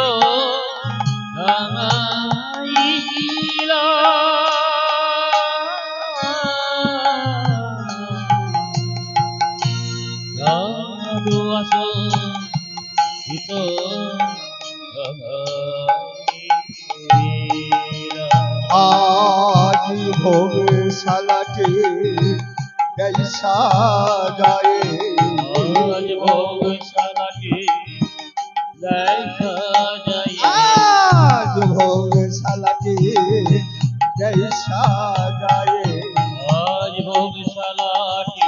রাঙাইলা। চাঁদু আসো দিত রাঙাইলা। আজ ভোগ সালাটে দেয় সাজায়ে। আজ ভোগ সালাটি দেয় সাজায়ে। আজ ভোগ সালাটে দেয় সাজায়ে। আজ ভোগ সালাটি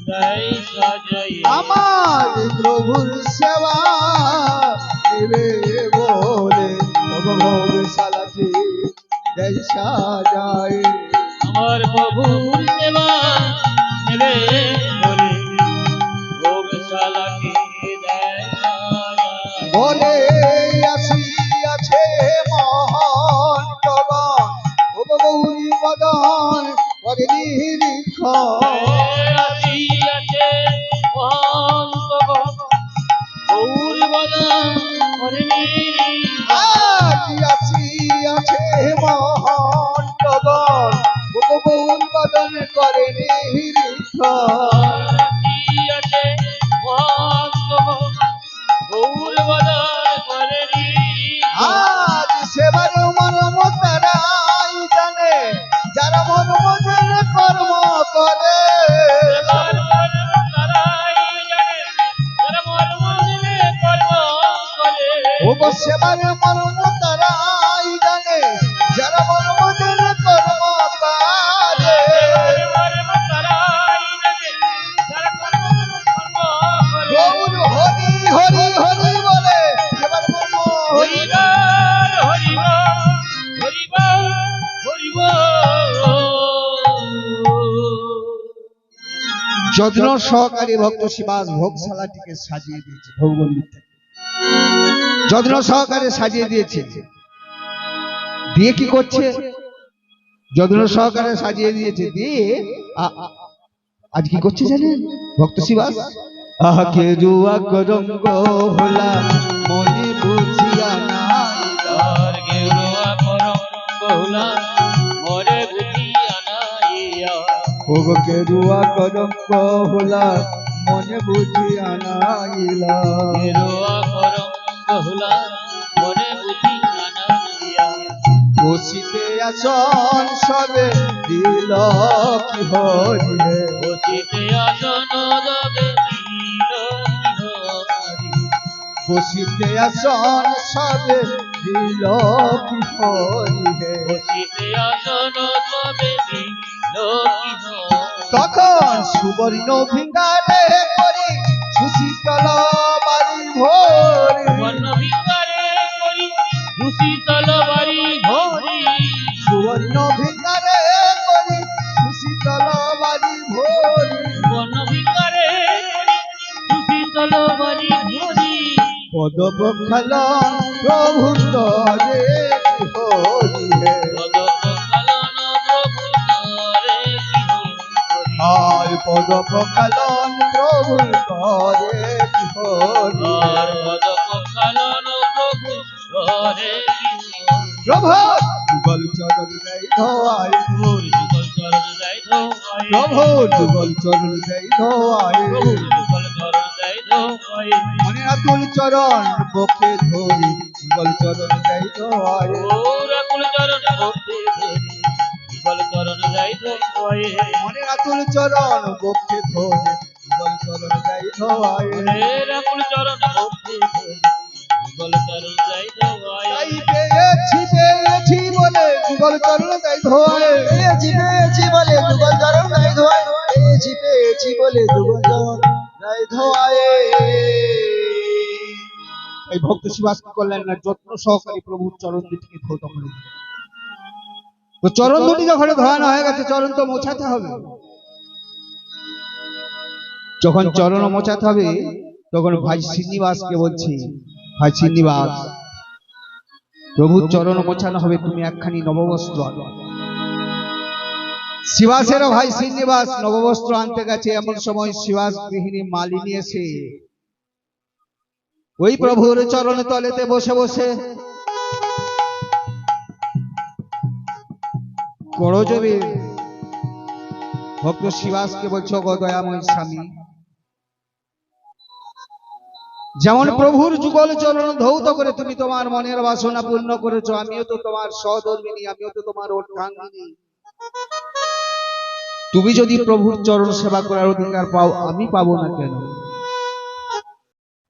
দেয় সাজায়ে। আমার প্রভুর সেবা দেবে বলে ভোগ সালাটে দেয় সাজায়ে। আমার প্রভুর সেবা নেবে বলে ভোগ সালাটি দেয় সাজায়ে। বলে আসিয়াছে মহান গগন ও গৌরী বদন করে নিরীক্ষণ। আসিয়াছে মহান্তগণ গৌর বদন করে নিরীক্ষণ। আজ আসিয়াছে মহান গগন ও গৌরী বদন করে নিরীক্ষণ। আসিয়াছে মহান্তগণ গৌর বদন করে নিরীক্ষণ। আজ সেবার মর্ম তারাই জানে যারা মর্ম জেনে কর্ম করে। এবার মর্ম তারাই জানে, যারা মর্ম জেনে কর্ম করে। ও গো সেবার মর্ম তারাই জানে যারা মর্ম জেনে কর্ম করে। এবার মর্ম তারাই জানে, যারা কর্ম করে। গৌর হরি হরি হরি বলে সেবার মর্ম হরি। হরিবল, হরিবল, হরিবল। যত্ন সহকারে ভক্ত শিবাস ভোগশালাটিকে সাজিয়ে দিয়েছে। ভৌগোলিক থেকে যত্ন সহকারে সাজিয়ে দিয়েছে। দিয়ে কি করছে? যত্ন সহকারে সাজিয়ে দিয়েছে দিয়ে আজ কি করছে জানেন ভক্ত শিবাস? আহাকে জুয়া করঙ্গ হলা মনে বুঝিয়া নাই। তার গেরুয়া করম বহুলা মরে বুঝিয়া নাইয়া। ওগকে জুয়া করঙ্গ হলা মনে বুঝিয়া নাইলা। গেরুয়া করম বহুলা মরে বুঝিয়া নাইয়া। বসিতে আসন সবে দিল কি হরিহে। বসিতে আসন দবে দিল হরি। বসিতে আসন সবে দিল কি হরিহে। বসিতে আসন দবে দিল হরি। তখন সুবর্ণ ভিঙ্গারে করি সুশীতল বাড়ি ভোরি। বর্ণ ভিকারে করি ভূষিতল বাড়ি ভরি। সুবর্ণ ভিঙ্গারে করি সুশীতল বাড়ি ভোরি। বর্ণ ভিকারে করি ভূষিতল বাড়ি ভরি। পদ বক্ষালন প্রভু তরে হরিহে। পদকলন প্রভু করে কি হরি। আর পদ বক্ষালন প্রভু তরে হরিহে। আর পদকলন প্রভু করে কি হরি। প্রভু যুগল চরণ দেয় ধোয়ায়। প্রভুর যুগল চরণ দেয় ধোয়ায়। প্রভু যুগল চরণ দেয় ধোয়ায়। প্রভুর যুগল চরণ দেয় ধোয়ায়। মনে রাখ আতুল চরণ বক্ষে ধরি যুগল চরণ যাই ধোয় রাকুল চরণ ভক্তি যুগল চরণ যাই ধোয় মনের আতুল চরণ বক্ষে ধরি যুগল চরণ যাই ধোয় রাকুল চরণ ভক্তি যুগল চরণ যাই ধোয় তাই পেয়েছি বলে যুগল চরণ যাই ধোয় পেয়েছি বলে যুগল চরণ যাই ধোয় পেয়েছি বলে যুগল চরণ যাই ধোয় এই ভক্ত শিবাস কি করলেন না যত্ন সহকারী প্রভুর চরণ দুটিকে ধৌত করে দিলেন। তো চরণ দুটি যখন ধোয়ানো হয়ে গেছে চরণ তো মোছাতে হবে। যখন চরণ মোছাতে হবে তখন ভাই শ্রীনিবাসকে বলছি, ভাই শ্রীনিবাস প্রভুর চরণ মোছানো হবে, তুমি একখানি নববস্ত্র আনো। শিবাসেরও ভাই শ্রীনিবাস নববস্ত্র আনতে গেছে, এমন সময় শিবাস গৃহিণী মালিনী এসে ওই প্রভুর চরণ তলেতে বসে বসে করজবে ভক্ত শিবাসকে বলছো, গো দয়াময় স্বামী, যেমন প্রভুর যুগল চরণ ধৌত করে তুমি তোমার মনের বাসনা পূর্ণ করেছো, আমিও তো তোমার সহধর্মিনী, আমিও তো তোমার অর্থাঙ্গিনী। তুমি যদি প্রভুর চরণ সেবা করার অধিকার পাও, আমি পাবো না কেন?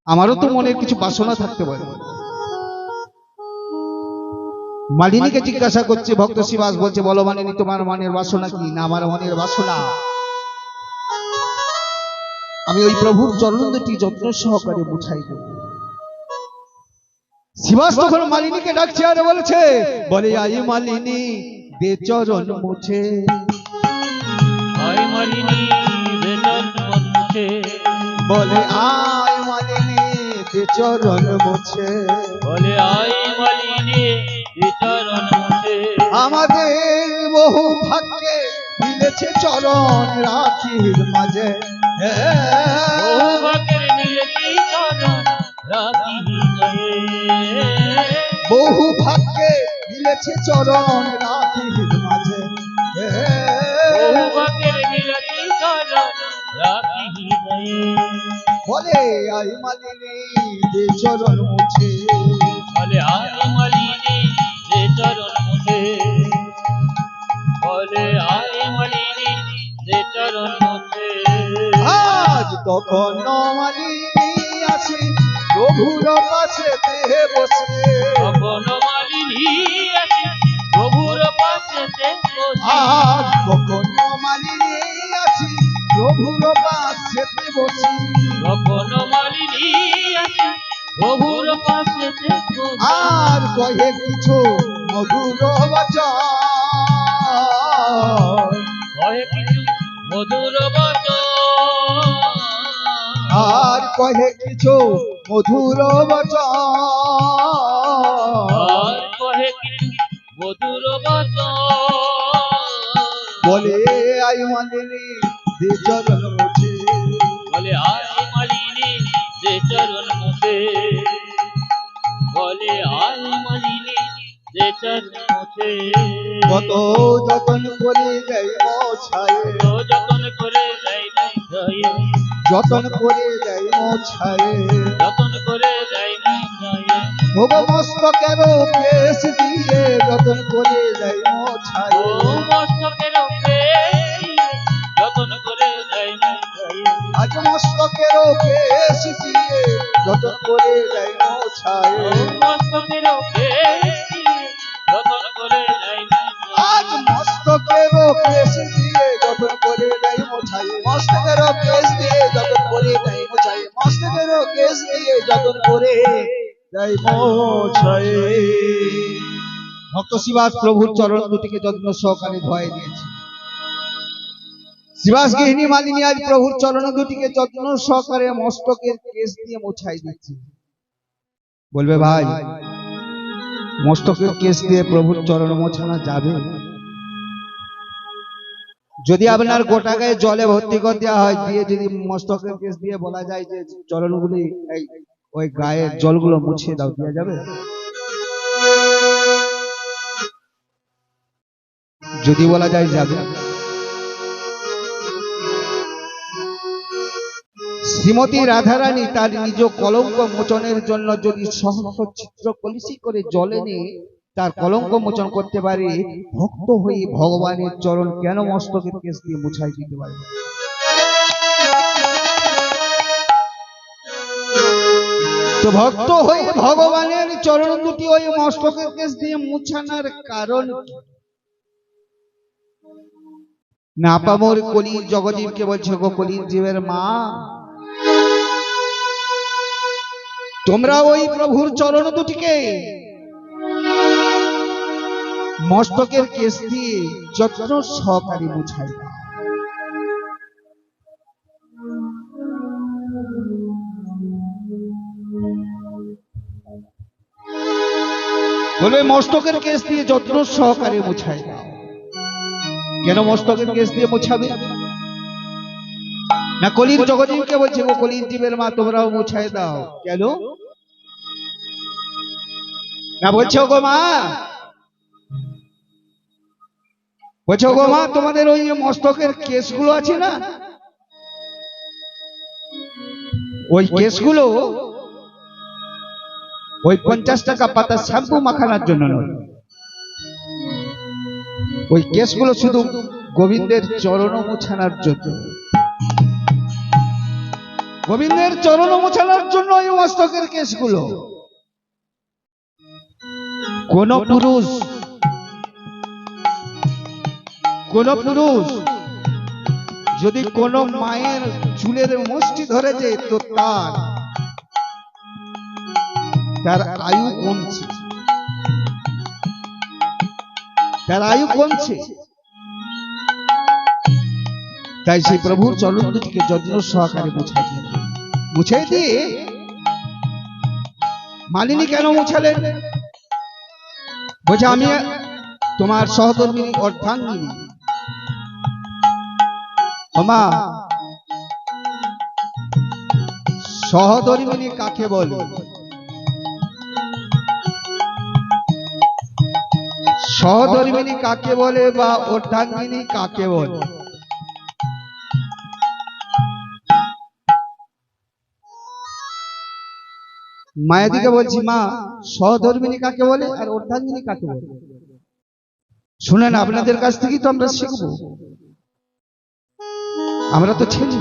আমারও তো মনের কিছু বাসনা থাকতে পারে। মালিনীকে জিজ্ঞাসা করছে, ভক্ত শিবাস বলছে, বলো মালিনী তোমার মনের বাসনা কি? না, আমার মনের বাসনা আমি ওই প্রভুর চরণ দুটি যত্ন সহকারে মুছাই দেব। শিবাস তখন মালিনীকে ডাকছে আর বলেছে, বলে আই মালিনী দে চরণ মুছে, আয় মালিনী দে চরণ মুছে বলে আয় মালিনী দে চরণ মুছে, বলে আয় মালিনী দে চরণ মুছে আমাদের বহু ভাগ্যে মিলেছে চরণ রাখির মাঝে, বহু ভাগের মিলেছি চরণ রাখি গায়ে বহু ভাগ্যে মিলেছে চরণ রাখির মাঝে, বহু ভাগের মিলেছি চরণ রাখি গায়ে বলে আই মালিনী দে চরণ মুছে, বলে আয় মালিনী দে চরণ মুছে বলে আয় মালিনী দে চরণ মুছে আজ তখন মালিনী আছে প্রভুর পাশে বসে, তখন মালিনী আছে প্রভুর পাশেতে বসে আজ তখন মালিনী আছে প্রভুর পাশে বসে, তখন মালিনী আছে প্রভুর পাশেতে বসে আর কহে কিছু মধুর বচন, কহে কিছু মধুর বচন আর কহে কিছু মধুর বচন, আর কহে কিছু মধুর বচন বলে আই মালিনী দে চরণ মুছে, বলে আয় মালিনী দে চরণ মুছে বলে আয় মালিনী দে চরণ মুছে কত যতন করে দেয় মোছায়, তো যতন করে দেয় নাই গায়ে যতন করে দেয় মোছায়, যতন করে দেয় নাই গায়ে ভোগ মস্তকের কেশ দিয়ে যতন করে দেয় মোছায়, ও মস্তকের উপরে যতন করে দেয় নাই গায়ে আজ মস্তকের কেশ দিয়ে যতন করে দেয় মোছায়, ও মস্তকের উপরে যতন করে দেয় নাই আজ মস্তকের কেশ দিয়ে যতন করে দেয় মোছায়, মস্তকের কেশ দিয়ে যতন করে দেয় মোছায়, মস্তকের কেশ দিয়ে যতন করে দেয় মোছায়। ভক্ত শিবাস প্রভুর চরণ দুটিকে যত্ন সহকারে ধোয়াই দিয়েছে। শিবাস গৃহিণী মালিনী আজ প্রভুর চরণ দুটিকে যত্ন সহকারে মস্তকের কেশ দিয়ে মোছাই দিচ্ছে। বলবে ভাই, মস্তকের কেশ দিয়ে প্রভুর চরণ মোছানো যাবে? যদি আপনার গোটা গায়ে জলে ভর্তি করে দেওয়া হয়, দিয়ে যদি মস্তকের কেশ দিয়ে বলা যায় যে চরণগুলি এই ওই গায়ের জলগুলো মুছিয়ে দাও, দেওয়া যাবে? যদি বলা যায় যাবে, শ্রীমতী রাধারানী তার নিজ কলঙ্ক মোচনের জন্য যদি সহস্র চিত্র কলসি করে জলে নিয়ে তার কলঙ্ক মোচন করতে পারে, ভক্ত হয়ে ভগবানের চরণ কেন মস্তকের কেশ দিয়ে মুছাই দিতে পারবে? তো ভক্ত হয়ে ভগবানের চরণ দুটি ওই মস্তকের কেশ দিয়ে মুছানোর কারণ না পামর কলির জগজীবকে বলছে, গো কলির জীবের মা, তোমরা ওই প্রভুর চরণ দুটিকে মস্তকের কেশ দিয়ে যত্ন সহকারে মুছাই দাও। বলবে মস্তকের কেশ দিয়ে যত্ন সহকারে মুছাই দাও। কেন মস্তকের কেশ দিয়ে মুছাবে না? কলির জগজীবকে বলছে, গো কলির জীবের মা, তোমরাও মুছাই দাও। কেন না বলছো গো মা? বলছো গো মা, তোমাদের ওই মস্তকের কেশগুলো আছে না, ওই কেশগুলো ওই 50 টাকা পাতা শ্যাম্পু মাখানোর জন্য নয়, ওই কেশগুলো শুধু গোবিন্দের চরণ মোছানোর জন্য। গোবিন্দের চরণ মোছানোর জন্য ওই মস্তকের কেশগুলো। কোন পুরুষ যদি কোন মায়ের চুলের মুষ্টি ধরেছে, তো তার আয়ু কমছে, তাই সেই প্রভুর চরণ দুটিকে যত্ন সহকারে মুছাই দিয়ে মালিনী কেন মুছালেন? বলছে, আমি তোমার সহধর্মিনী অর্ধাঙ্গিনী। মা, সহধর্মিনী কাকে বলে? সহধর্মিনী কাকে বলে বা অর্ধাঙ্গিনী কাকে বলে? মায়াদিকে বলছি, মা, সহধর্মিনী কাকে বলে আর অর্ধাঙ্গিনী কাকে বলে? শুনেন, আপনাদের কাছ থেকেই তো আমরা শিখবো। আমরা তো ছেলে।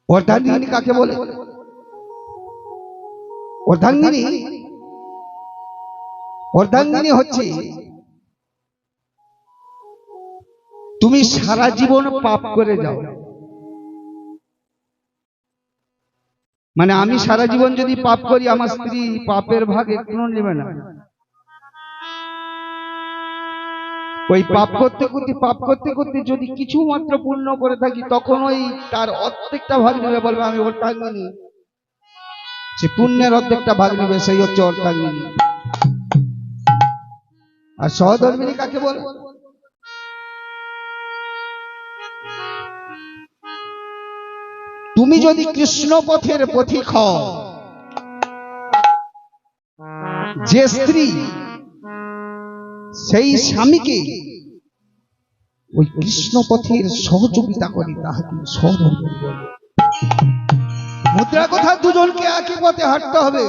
অর্ধাঙ্গিনী কাকে বলে? অর্ধাঙ্গিনী হচ্ছে তুমি সারা জীবন পাপ করে যাও। মানে আমি সারা জীবন যদি পাপ করি, আমার স্ত্রী পাপের ভাগ একটু নেবে না। ওই পাপ করতে করতে যদি কিছু মাত্র পুণ্য করে থাকি, তখন ওই তার অর্ধেকটা ভাগ নেবে, বলবে আমি অর্ধাঙ্গিনী। সে পুণ্যের অর্ধেকটা ভাগ নেবে, সেই হচ্ছে অর্ধাঙ্গিনী। আর সহধর্মিনী কাকে বলে? তুমি যদি কৃষ্ণ পথের পথিক হও, যে স্ত্রী সেই স্বামীকে ওই কৃষ্ণ পথের সহযোগিতা করে, তাহাকে সহধর্মিনী বলে। মুদ্রা কথা, দুজনকে একই পথে হাঁটতে হবে,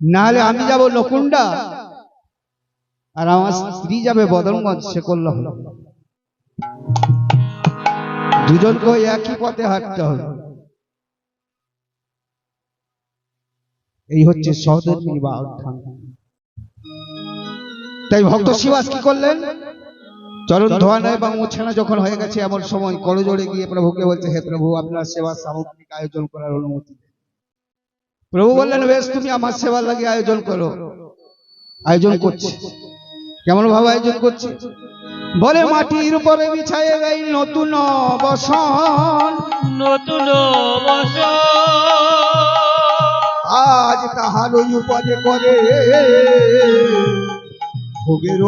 নাহলে আমি যাব নকুণ্ডা আর আমার স্ত্রী যাবে বদনগঞ্জ, সে করলে হলো। দুজনকে একই পথে হাঁটতে হবে। এই হচ্ছে সহধর্মিনী বা অর্ধাঙ্গিনী। তাই ভক্ত শিবাস কি করলেন? চরণ ধোয়ানো এবং মোছানো যখন হয়ে গেছে, এমন সময় করজোড়ে গিয়ে প্রভুকে বলছে, হে প্রভু, আপনার সেবা সামগ্রিক আয়োজন করার অনুমতি। প্রভু বললেন, বেশ, তুমি আমার সেবার লাগে আয়োজন করো। আয়োজন করছে। কেমন ভাবে আয়োজন করছে? বলে, মাটির উপরে বিছায়ে গাই নতুন বসন, আজ তাহার উপরে করে ভোগের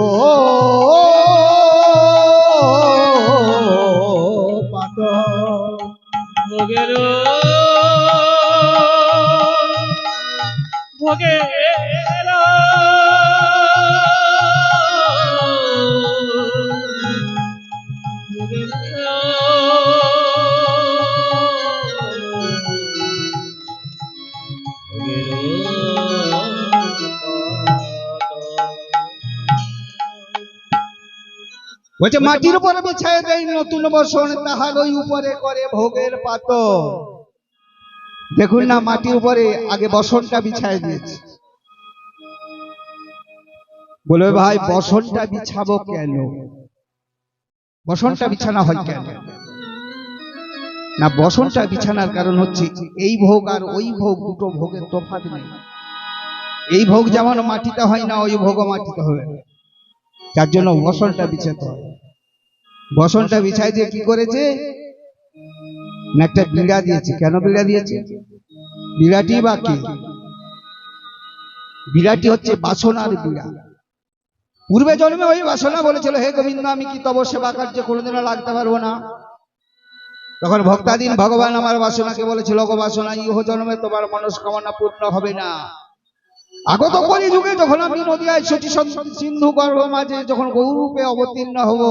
বলছে মাটির উপরে বিছায় দেয় নতুন বসন, তাহার ওই উপরে করে ভোগের পাতর। দেখুন না, মাটির উপরে আগে বসনটা বিছায় দিয়েছে। বলে ভাই বসনটা বিছাবো কেন? বসনটা বিছানা হয় কেন? না, বসনটা বিছানার কারণ হচ্ছে এই ভোগ আর ওই ভোগ, দুটো ভোগের তফাৎ নেই। এই ভোগ যেমন মাটিতে হয় না, ওই ভোগও মাটিতে হবে না। যার জন্য বসনটা বিছাতে হয়। বসনটা বিছাই দিয়ে কি করেছে না, একটা বিড়া দিয়েছে। কেন বিড়া দিয়েছে? বিড়াটি বা কি? বিড়াটি হচ্ছে বাসনার বিড়া। পূর্বে জন্মে ওই বাসনা বলেছিল, হে গোবিন্দ, আমি কি তব সেবা কার্যে কোনোদিনও লাগতে পারবো না। তখন ভক্তাধীন ভগবান আমার বাসনাকে বলেছিল, গো বাসনা, ইহ জন্মে তোমার মনস্কামনা পূর্ণ হবে না। আগত কলি যুগে যখন আমি নদিয়ায় শচী সিন্ধু গর্ভ মাঝে যখন গৌরূপে অবতীর্ণ হব,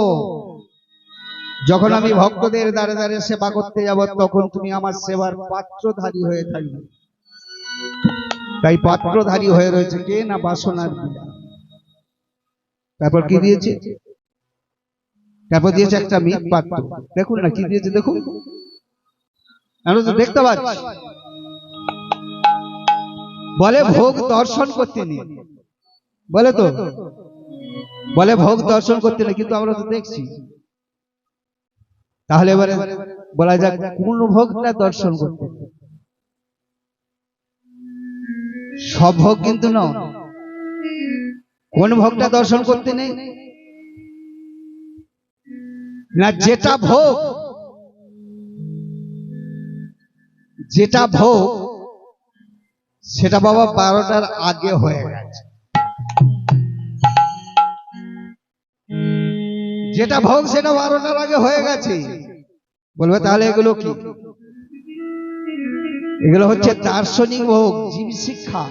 যখন আমি ভক্তদের দ্বারে দ্বারে সেবা করতে যাব, তখন তুমি আমার সেবার পাত্রধারী হয়ে থাকবে। তাই পাত্রধারী হয়ে রয়েছে কে না, বাসনার বিড়া। তারপর কি দিয়েছে? তারপর দিয়েছে একটা মৃৎ পাত্র। দেখুন না কি দিয়েছে, দেখুন, আমরা তো দেখতে পাচ্ছি। বলে ভোগ দর্শন করতে নেই, বলে তো, বলে ভোগ দর্শন করতে নেই, কিন্তু আমরা তো দেখছি। তাহলে এবারে বলা যাক কোন ভোগটা দর্শন করতে? সব ভোগ কিন্তু নয়। কোন ভোগটা দর্শন করতে নেই না, যেটা ভোগ, যেটা ভোগ সেটা বাবা 12টার আগে হয়ে গেছে। যেটা ভোগ সেটা 12টার আগে হয়ে গেছে। বলবে তাহলে এগুলো কি? এগুলো হচ্ছে দার্শনিক ভোগ, জীব শিক্ষা।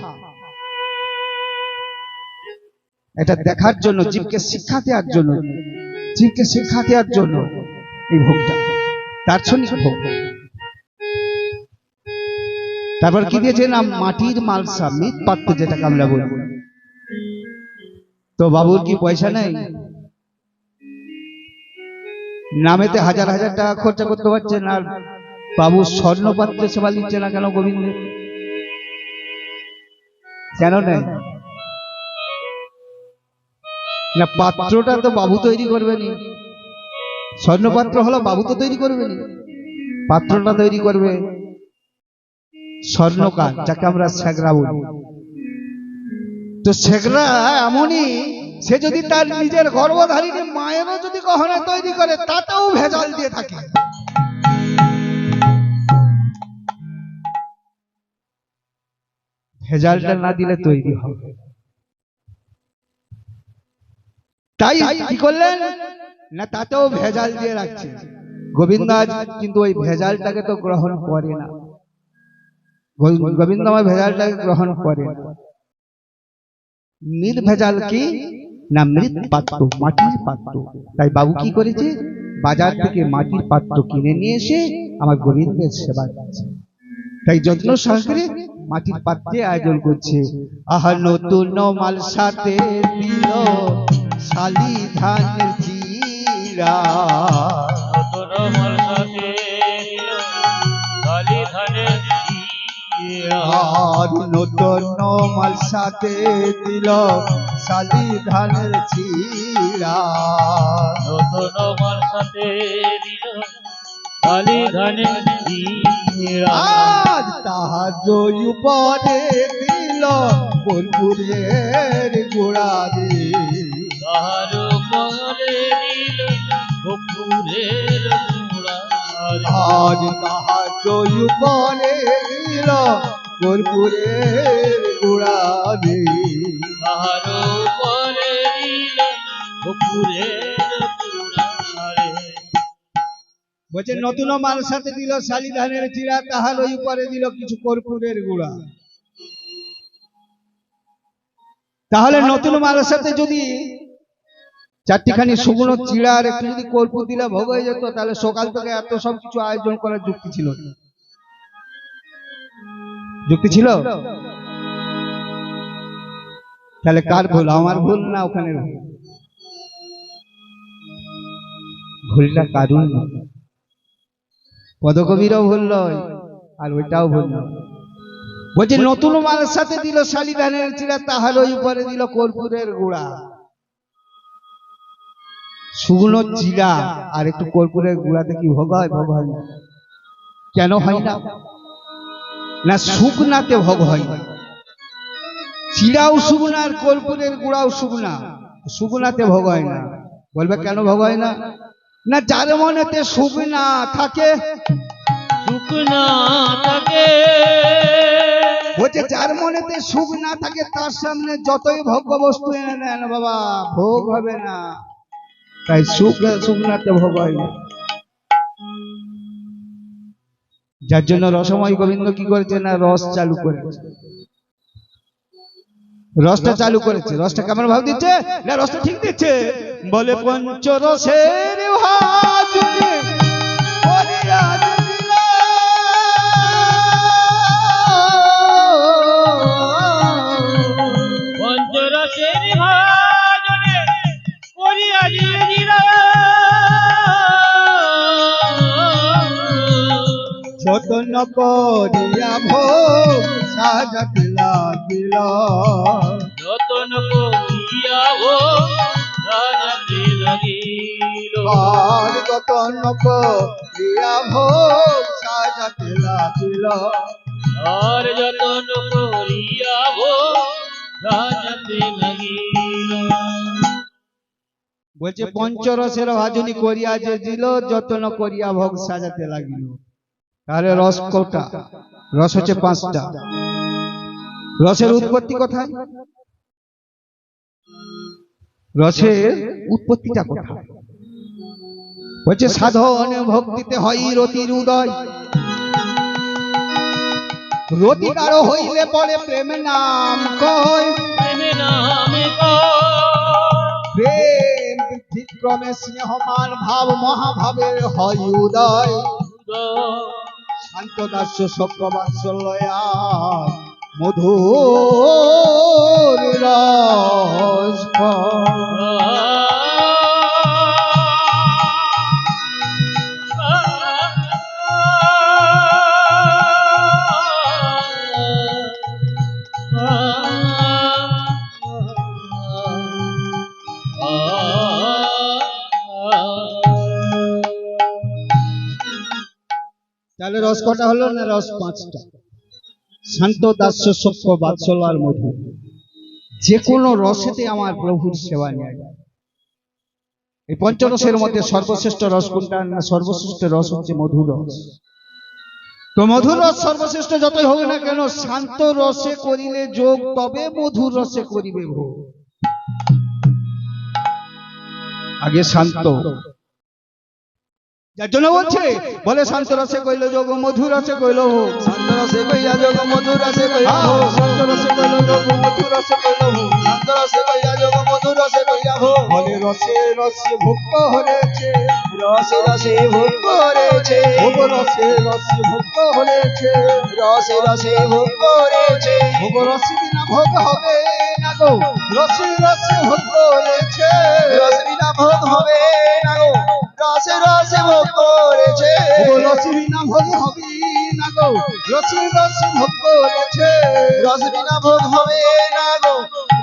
এটা দেখার জন্য, জীবকে শিক্ষা দেওয়ার জন্য, জীবকে শিক্ষা দেওয়ার জন্য এই ভোগটা দার্শনিক ভোগ। তারপর কি দিয়েছে না, মাটির মালসা, মৃৎ পাত্র, যেটাকে আমরা বলবো। তো বাবুর কি পয়সা নেই? নামেতে হাজার হাজার টাকা খরচা করতে পারছেন, আর বাবু স্বর্ণ পাত্রে সেবা দিচ্ছে না কেন গোবিন্দের? কেন নেই না? পাত্রটা তো বাবু তৈরি করবেনি। স্বর্ণ পাত্র হলো বাবু তো তৈরি করবেনি, পাত্রটা তৈরি করবে স্বর্ণকার, যাকে আমরা সেগরা বলি। তো সেগরা এমনই, সে যদি তার নিজের গর্ভধারিণী মায়েরও যদি গহনা তৈরি করে, তাতেও ভেজাল দিয়ে থাকে। ভেজালটা না দিলে তৈরি হবে। তাই কি করলেন না, তাতেও ভেজাল দিয়ে রাখছে। গোবিন্দ আজ কিন্তু ওই ভেজালটাকে তো গ্রহণ করে না। গোবিন্দ আমার ভেজালটাকে গ্রহণ করে না। নির্ভেজাল কি না, মৃৎ পাত্র, মাটির পাত্র। তাই বাবু কি করেছে, বাজার থেকে মাটির পাত্র কিনে নিয়ে এসে আমার গোবিন্দের সেবা করছে। তাই যত্ন সহকারে মাটির পাত্রে আয়োজন করছে। আহা নতুন মাল সাথে দিল শালি ধানের চিরা, নতুন মাল সাথে দিল শালি ধানের চিরা। আর নতুন মাল সাথে দিল শালি ধানের চিরা, নতুন মাল সাথে দিল শালি ধানের চিরা। আজ তাহার উপরে দিল বোলপুরের গোড়া রে, তাহার উপরে দিল কপুরের গুড়া রে। আজ তাহার উপরে দিল বোলপুরের গোড়া রে, তাহার উপরে দিল কপুরের গুড়া রে। বলছে নতুন মাল সাথে দিল শালি ধানের চিরা, তাহার ওই উপরে দিল কিছু কর্পূরের গুঁড়া। তাহলে নতুন মালের সাথে যদি চারটিখানি শুকনো চিড়া আর একটু যদি কর্পূর দিলে ভোগ হয়ে যেত, তাহলে সকাল থেকে এত সব কিছু আয়োজন করার যুক্তি ছিল? যুক্তি ছিল? তাহলে কার ভুল, আমার ভুল না ওখানে ভুল? ভুলটা কারুর না, পদকবিরও ভুল নয় আর ওইটাও ভুল নয়। বলছে নতুন মালের সাথে দিল শালি ধানের চিড়া, তাহার ওই উপরে দিল কর্পূরের গুঁড়া। শুকনো চিড়া আর একটু কর্পূরের গুঁড়াতে কি ভোগ হয়? ভোগ হয় না। কেন হয় না? না শুকনাতে ভোগ হয় না। চিড়াও শুকনা আর কর্পূরের গুঁড়াও শুকনা, শুকনাতে ভোগ হয় না। বলবে কেন ভোগ হয় না? না যার মনেতে সুখ না থাকে, শুকনা থাকে, বলছে যার মনেতে সুখ না থাকে তার সামনে যতই ভোগ্য বস্তু এনে দেন বাবা ভোগ হবে না। তাই শুকনাতে ভোগ হয় না। যার জন্য রসময় গোবিন্দ কি করেছে? না রস চালু করেছে। রসটা চালু করেছে। রসটা কেমন ভাব দিচ্ছে? না রসটা ঠিক দিচ্ছে। বলে পঞ্চরসের ভাজনে করিয়া দিল, পঞ্চরসের ভাজনে করিয়া দিল, যতন করিয়া ভোগ সাজাতে লাগিল, যতন করিয়া ও রাজাতে লাগিল, আর যতন করিয়া ভোগ সাজাতে লাগিল। আর যতন করিয়া ও রাজাতে লাগিল। বলছে পঞ্চরসের ভাজনী করিয়া যে দিল, যতন করিয়া ভোগ সাজাতে লাগিল। তাহলে রস কটা? রস হচ্ছে 5টা। রসের উৎপত্তি কোথায়? রসের উৎপত্তিটা কোথায়? বলছে সাধন ভক্তিতে হয় রতির উদয়, রতি কারো হইলে পরে প্রেম নাম কয়, প্রেমে নামে কয়, প্রেম বৃদ্ধিক্রমে স্নেহমান ভাব মহাভাবের হয় উদয়। শান্ত দাস্য সভ্য বাৎসল্যয়া মধুর রস তাহলে রস কটা হলো? না রস 5টা। শান্ত দাস্য সভ্য বাৎসল্য আর মধু। যে কোনো রসেতে আমার প্রভুর সেবা নেওয়া যায়। এই পঞ্চরসের মধ্যে সর্বশ্রেষ্ঠ রস কোনটা? না সর্বশ্রেষ্ঠ রস হচ্ছে মধুর রস। তো মধুর রস সর্বশ্রেষ্ঠ যতই হোক না কেন, শান্ত রসে করিলে যোগ, তবে মধুর রসে করিবে ভোগ। আগে শান্ত, যার জন্য বলছে বলে শান্ত রসে কইল যোগ, মধুর রসে কইল ভোগ। শান্ত রসে কইয়া যোগ, মধুর রসে কইয়া ভোগ। শান্ত রসে কইল যোগ, মধুর রসে কইল ভোগ। শান্ত রসে কইয়া যোগ, মধুর রসে কইয়া ভোগ। বলে রসে রসে ভুক্ত হয়েছে, রসে রসে ভোগ করেছে, ভোগ রসে রসে ভুক্ত হয়েছে, রসে রসে ভোগ করেছে। ভোগ রসে বিনা ভোগ হবে না গো, রসে রসে ভোগ করেছে। রস বিনা ভোগ হবে না গো, রসে রসে ভোগ করেছে। ভোগ রসে বিনা ভোগ হবে না গো, রসে রসে ভোগ করেছে। রস বিনা ভোগ হবে না গো,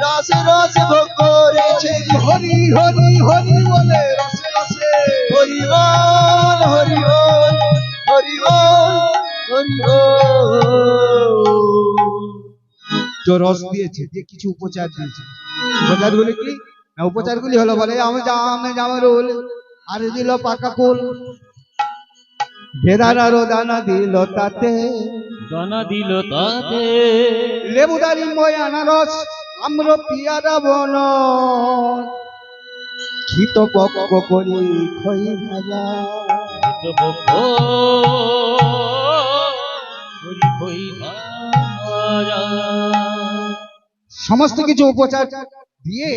রসে রসে ভোগ করেছে। হরি হরি হরি বলে রসে রসে, হরি বল হরি বল হরি বল হরি বল। তো রস দিয়েছে, যে কিছু উপচার দিয়েছে। উপচারগুলি কি? না উপচারগুলি হলো বলে আমি জামরুল আর দিল পাকা কুল, ভেদানারও দানা দিল তাতে, দানা দিল তাতে, লেবু দারিম্বয় আনারস আম্র পিয়ারা বন, ক্ষিত পক্ক করি খই ভাজা। সমস্ত কিছু উপচার দিয়ে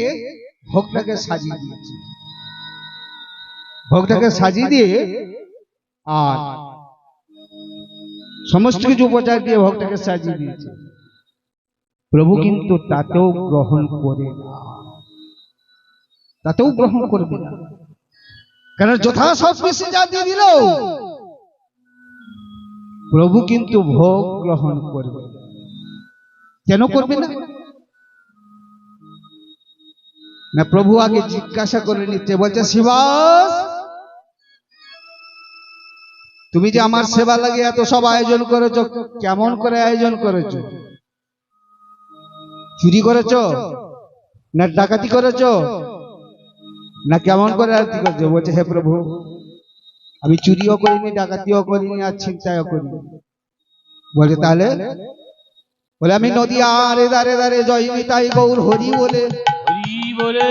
ভোগটাকে সাজিয়ে দিয়েছে। ভোগটাকে সাজিয়ে দিয়ে আর সমস্ত কিছু উপচার দিয়ে ভোগটাকে সাজিয়ে দিয়েছে। প্রভু কিন্তু তাতেও গ্রহণ করে না, তাতেও গ্রহণ করবে না। কেন যথা সব পিসে যা দিয়ে দিল, প্রভু কিন্তু ভোগ গ্রহণ করবে। কেন করবে না? না, প্রভু আগে জিজ্ঞাসা করে নিতে বলছে, শিবাস, তুমি যে আমার সেবা লাগে এত সব আয়োজন করেছো, কেমন করে আয়োজন করেছো? চুরি করেছো না ডাকাতি করেছো না কেমন করে আরতি করেছো? বলছে, হে প্রভু, আমি চুরিও করিনি, ডাকাতিও করিনি, আর ছিনতাইও করিনি। বলে তাহলে? বলে আমি নদী আরে দারে দারে জয় নিতাই গৌর হরি বলে হরি বলে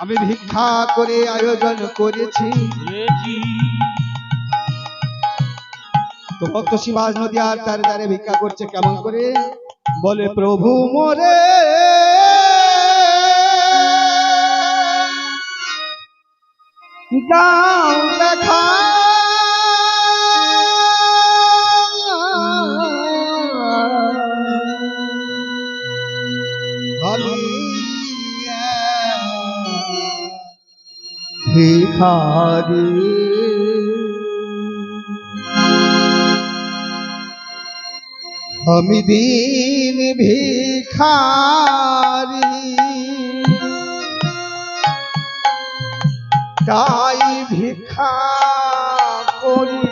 আমি ভিক্ষা করে আয়োজন করেছি। ঘুরেছি। তো ভক্ত শিবাস নদী আর তারে তারে ভিক্ষা করছে কেমন করে? বলে, প্রভু মোরে দাও দেখা, আমি ভিখারি। আমি দিন ভিখারি, তাই ভিক্ষা করি।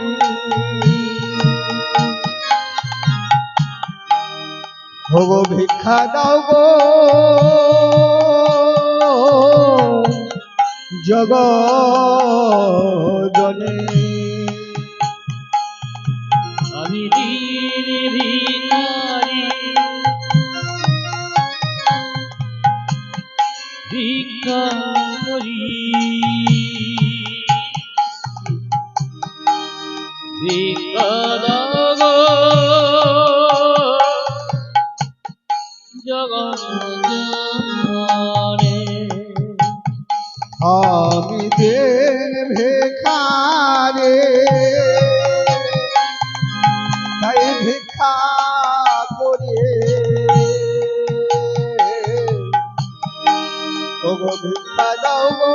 ভোগো ভিক্ষা দাও গো জগজনে। আমি দিন ভিখারি, ভিক্ষা করি। ভিক্ষা দাও গো জগৎজনে। আমি দেন ভিখারে, তাই ভিক্ষা করি। ওগো ভিক্ষা দাও গো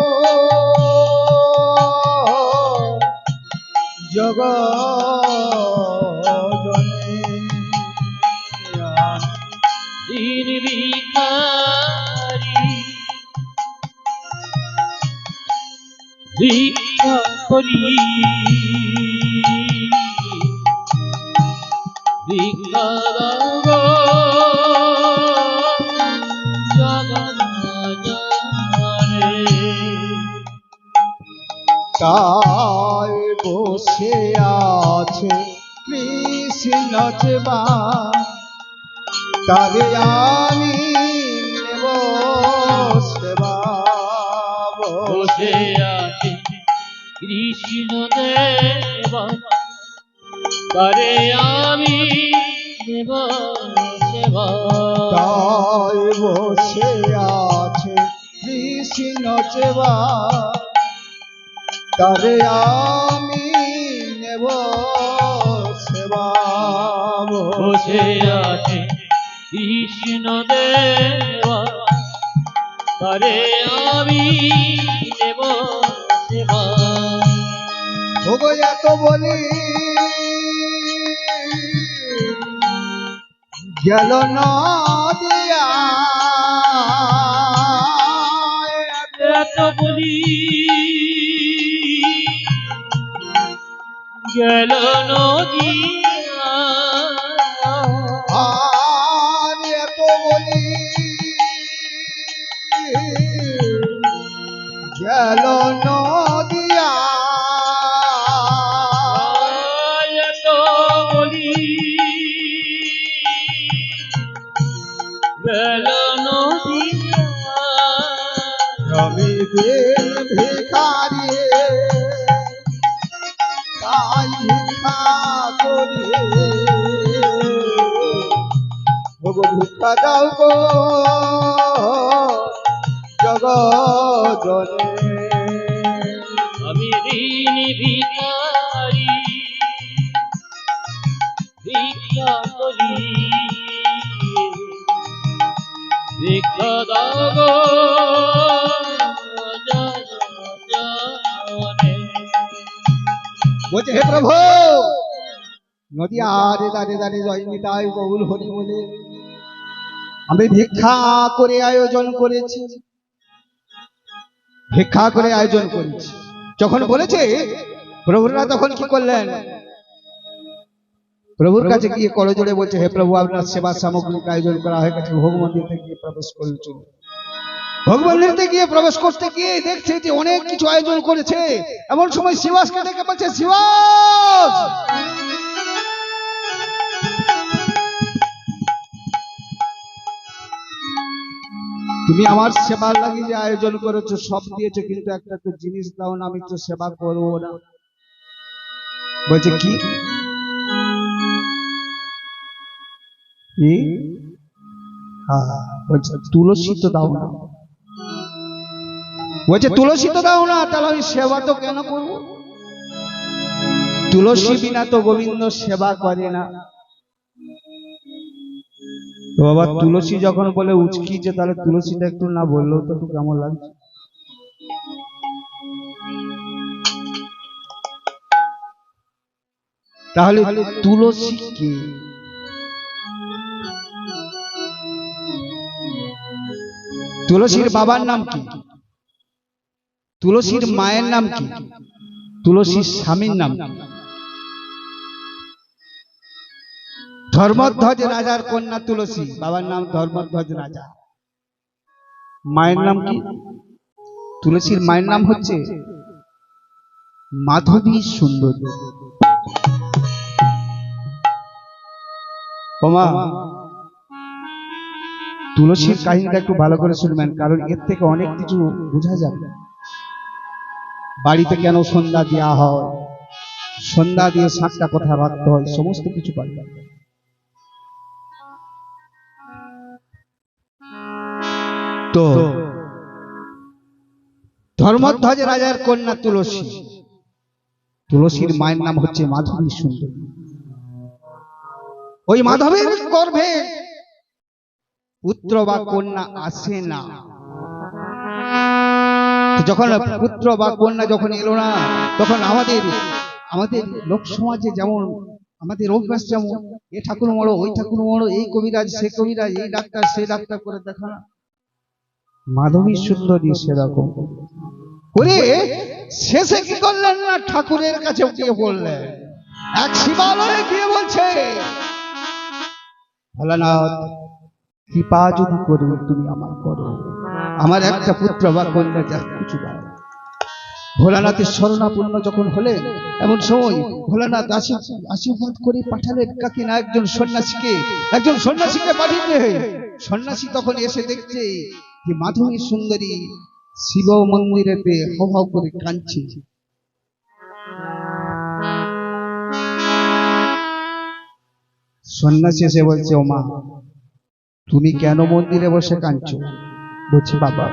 জগজনে। দিন ভিখারি, ভিক্ষা করি। ভিক্ষা দাও গো জগৎজনে। তাই বসে আছে কৃষ্ণ চেবা, তারে আমি নেব সেবা। বসে আছে কৃষ্ণ দেবা, তারে আমি দেব সেবা। তাই বসে আছে কৃষ্ণ চেবা, তারে আমি নেব সেবা। বসে আছে কৃষ্ণ দেবা, তারে আমি দেব সেবা। ওগো এত বলি গেল না দিয়া, এত বলি গেল নদিয়া, আর এত বলি গেল নদিয়া। এত বলি গেল নদিয়া। আমি দিন ভিখারি, তাই ভিক্ষা করি। ওগো ভিক্ষা দাও গো জগজনে। আমি ঋণ ভিখারি, ভিক্ষা করি। ভিক্ষা দাও গো জগৎজনে। বলছে হে প্রভু, নদী আরে দাঁড়ে দাঁড়ে জয় নিতাই গৌর হরি বলে আমি ভিক্ষা করে আয়োজন করেছি, ভিক্ষা করে আয়োজন করেছি। যখন বলেছে প্রভুরা তখন কি করলেন, প্রভুর কাছে গিয়ে করজোড়ে বলছে হে প্রভু, আপনার সেবা সামগ্রিক আয়োজন করা হয়ে গেছে, ভোগ মন্দিরে গিয়ে প্রবেশ করছো। ভোগ মন্দিরে গিয়ে প্রবেশ করতে গিয়ে দেখছে যে অনেক কিছু আয়োজন করেছে। এমন সময় শিবাসকে ডেকে বলছে, শিবাস, তুমি আমার সেবার লাগি যে আয়োজন করেছো সব দিয়েছো, কিন্তু একটা তো জিনিস দাও না, আমি তো সেবা করবো না। বলছে কি? বলছে তুলসী তো দাও না। বলছে তুলসী তো দাও না, তাহলে আমি সেবা তো কেন করবো? তুলসী বিনা তো গোবিন্দ সেবা করে না। তো বাবা তুলসী যখন বলে উচকিছে, তাহলে তুলসীটা একটু না বললেও তো একটু কেমন লাগছে। তাহলে তুলসী কে? তুলসীর বাবার নাম কি? তুলসীর মায়ের নাম কি? তুলসীর স্বামীর নাম কি? ধর্মধ্বজ রাজার কন্যা তুলসী, বাবার নাম ধর্মধ্বজ রাজা। মায়ের নাম কি? তুলসীর মায়ের নাম হচ্ছে মাধবী সুন্দরী। ওমা, তুলসীর কাহিনীটা একটু ভালো করে শুনবেন, কারণ এর থেকে অনেক কিছু বোঝা যাবে। বাড়িতে কেন সন্ধ্যা দেওয়া হয়, সন্ধ্যা দিয়ে 7টা কথা রাখতে হয়, সমস্ত কিছু পাল্টা। তো ধর্মধ্বজ রাজার কন্যা তুলসী, তুলসীর মায়ের নাম হচ্ছে মাধবী সুন্দরী। ওই মাধবীর গর্ভে পুত্র বা কন্যা আসে না। যখন পুত্র বা কন্যা যখন এলো না, তখন আমাদের লোক সমাজে যেমন আমাদের অভ্যাস, যেমন এ ঠাকুর মরো, ওই ঠাকুর মরো, এই কবিরাজ সে কবিরাজ, এই ডাক্তার সে ডাক্তার করে দেখা। মাধবী সুন্দরী সেরকম করে শেষে কি করলেন না, ঠাকুরের কাছে গিয়ে বললেন, এক শিবালয়ে গিয়ে বলছে, ভোলানাথ কৃপা যদি করে তুমি আমার করো, আমার একটা পুত্র বা কন্যা যা কিছু দাও। ভোলানাথের শরণাপন্ন যখন হলেন, এমন সময় ভোলানাথ আশীর্বাদ করে পাঠালেন কাকে না, একজন সন্ন্যাসীকে পাঠিয়ে। সন্ন্যাসী তখন এসে দেখছে যে মাধবী সুন্দরী শিব মন্দিরেতে হাউ হাউ করে কাঁদছে। সন্ন্যাসী এসে বলছে, ও মা, তুমি কেন মন্দিরে বসে কাঁদছো? বলছি, বাবা,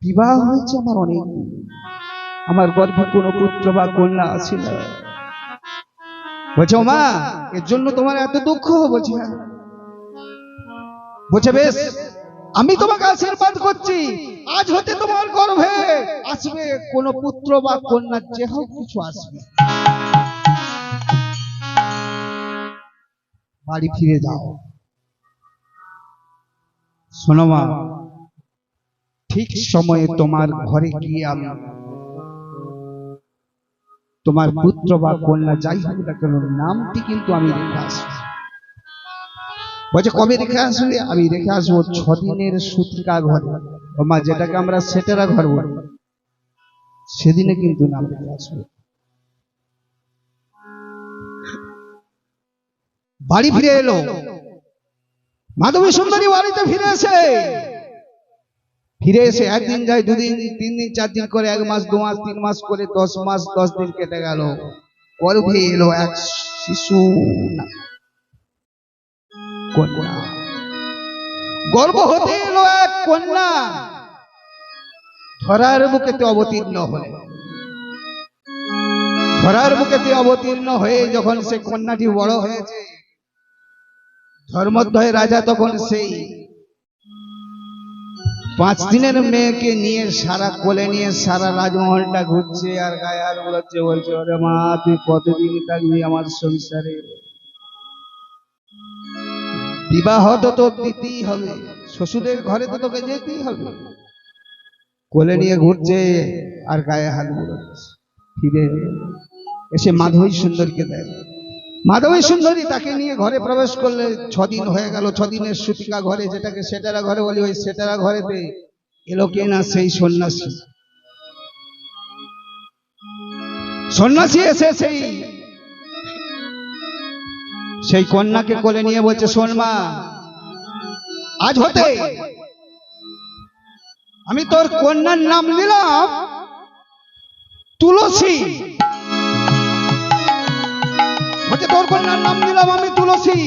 বিবাহ হয়েছে আমার অনেক, আমার গর্ভে কোনো পুত্র বা কন্যা আছে না। বলছে, ও মা, এর জন্য তোমার এত দুঃখ? বলছে, হ্যাঁ। বলছে, বেশ, আমি তোমাকে আশীর্বাদ করছি, আজ হতে তোমার গর্ভে আসবে কোন পুত্র বা কন্যা, যে হোক কিছু আসবে, বাড়ি ফিরে যাও। শোনো মা, ঠিক সময়ে তোমার ঘরে গিয়ে আমি তোমার পুত্র বা কন্যা যাই হোক না কেন নামটি কিন্তু আমি রেখে আসবো। বলছে, কবে রেখে আসবে? আমি রেখে আসবো 6 দিনের সূতিকা ঘরে, মা, যেটাকে আমরা সেটেরা ঘর বলি, সেদিনে কিন্তু নাম রেখে আসবো। বাড়ি ফিরে এলো মাধবী সুন্দরী। বাড়িতে ফিরে এসে একদিন যায়, 2 দিন, 3 দিন, 4 দিন করে 1 মাস, 2 মাস, 3 মাস করে 10 মাস, 10 দিন কেটে গেল। গর্ভে এলো এক শিশু কন্যা। গর্ভ হতে এলো এক কন্যা, ধরার বুকেতে অবতীর্ণ হয়ে যখন সে কন্যাটি বড় হয়েছে, ধর্মধ্বজ রাজা তখন সেই 5 দিনের মেয়েকে নিয়ে সারা কোলে নিয়ে সারা রাজমহলটা ঘুরছে আর গায়ে হাত বুলাচ্ছে, বলছে ওরে মা তুই কতদিন থাকবি আমার সংসারে, বিবাহ তো তোর দিতেই হবে, শ্বশুরের ঘরে তো তোকে যেতেই হবে। কোলে নিয়ে ঘুরছে আর গায়ে হাত বুলাচ্ছে। ফিরে এসে মাধবী সুন্দরীকে দেয়। মাধবী সুন্দরী তাকে নিয়ে ঘরে প্রবেশ করলে 6 দিন হয়ে গেল। 6 দিনের সুতিকা ঘরে, যেটাকে সেটারা ঘরে বলি, ওই সেটারা ঘরেতে এলো কে না সেই সন্ন্যাসী। সন্ন্যাসী এসে সেই কন্যাকে কোলে নিয়ে বলছে, শোন মা, আজ হতে আমি তোর কন্যার নাম দিলাম তুলসী। বলছে তোর কন্যার নাম দিলাম আমি তুলসী।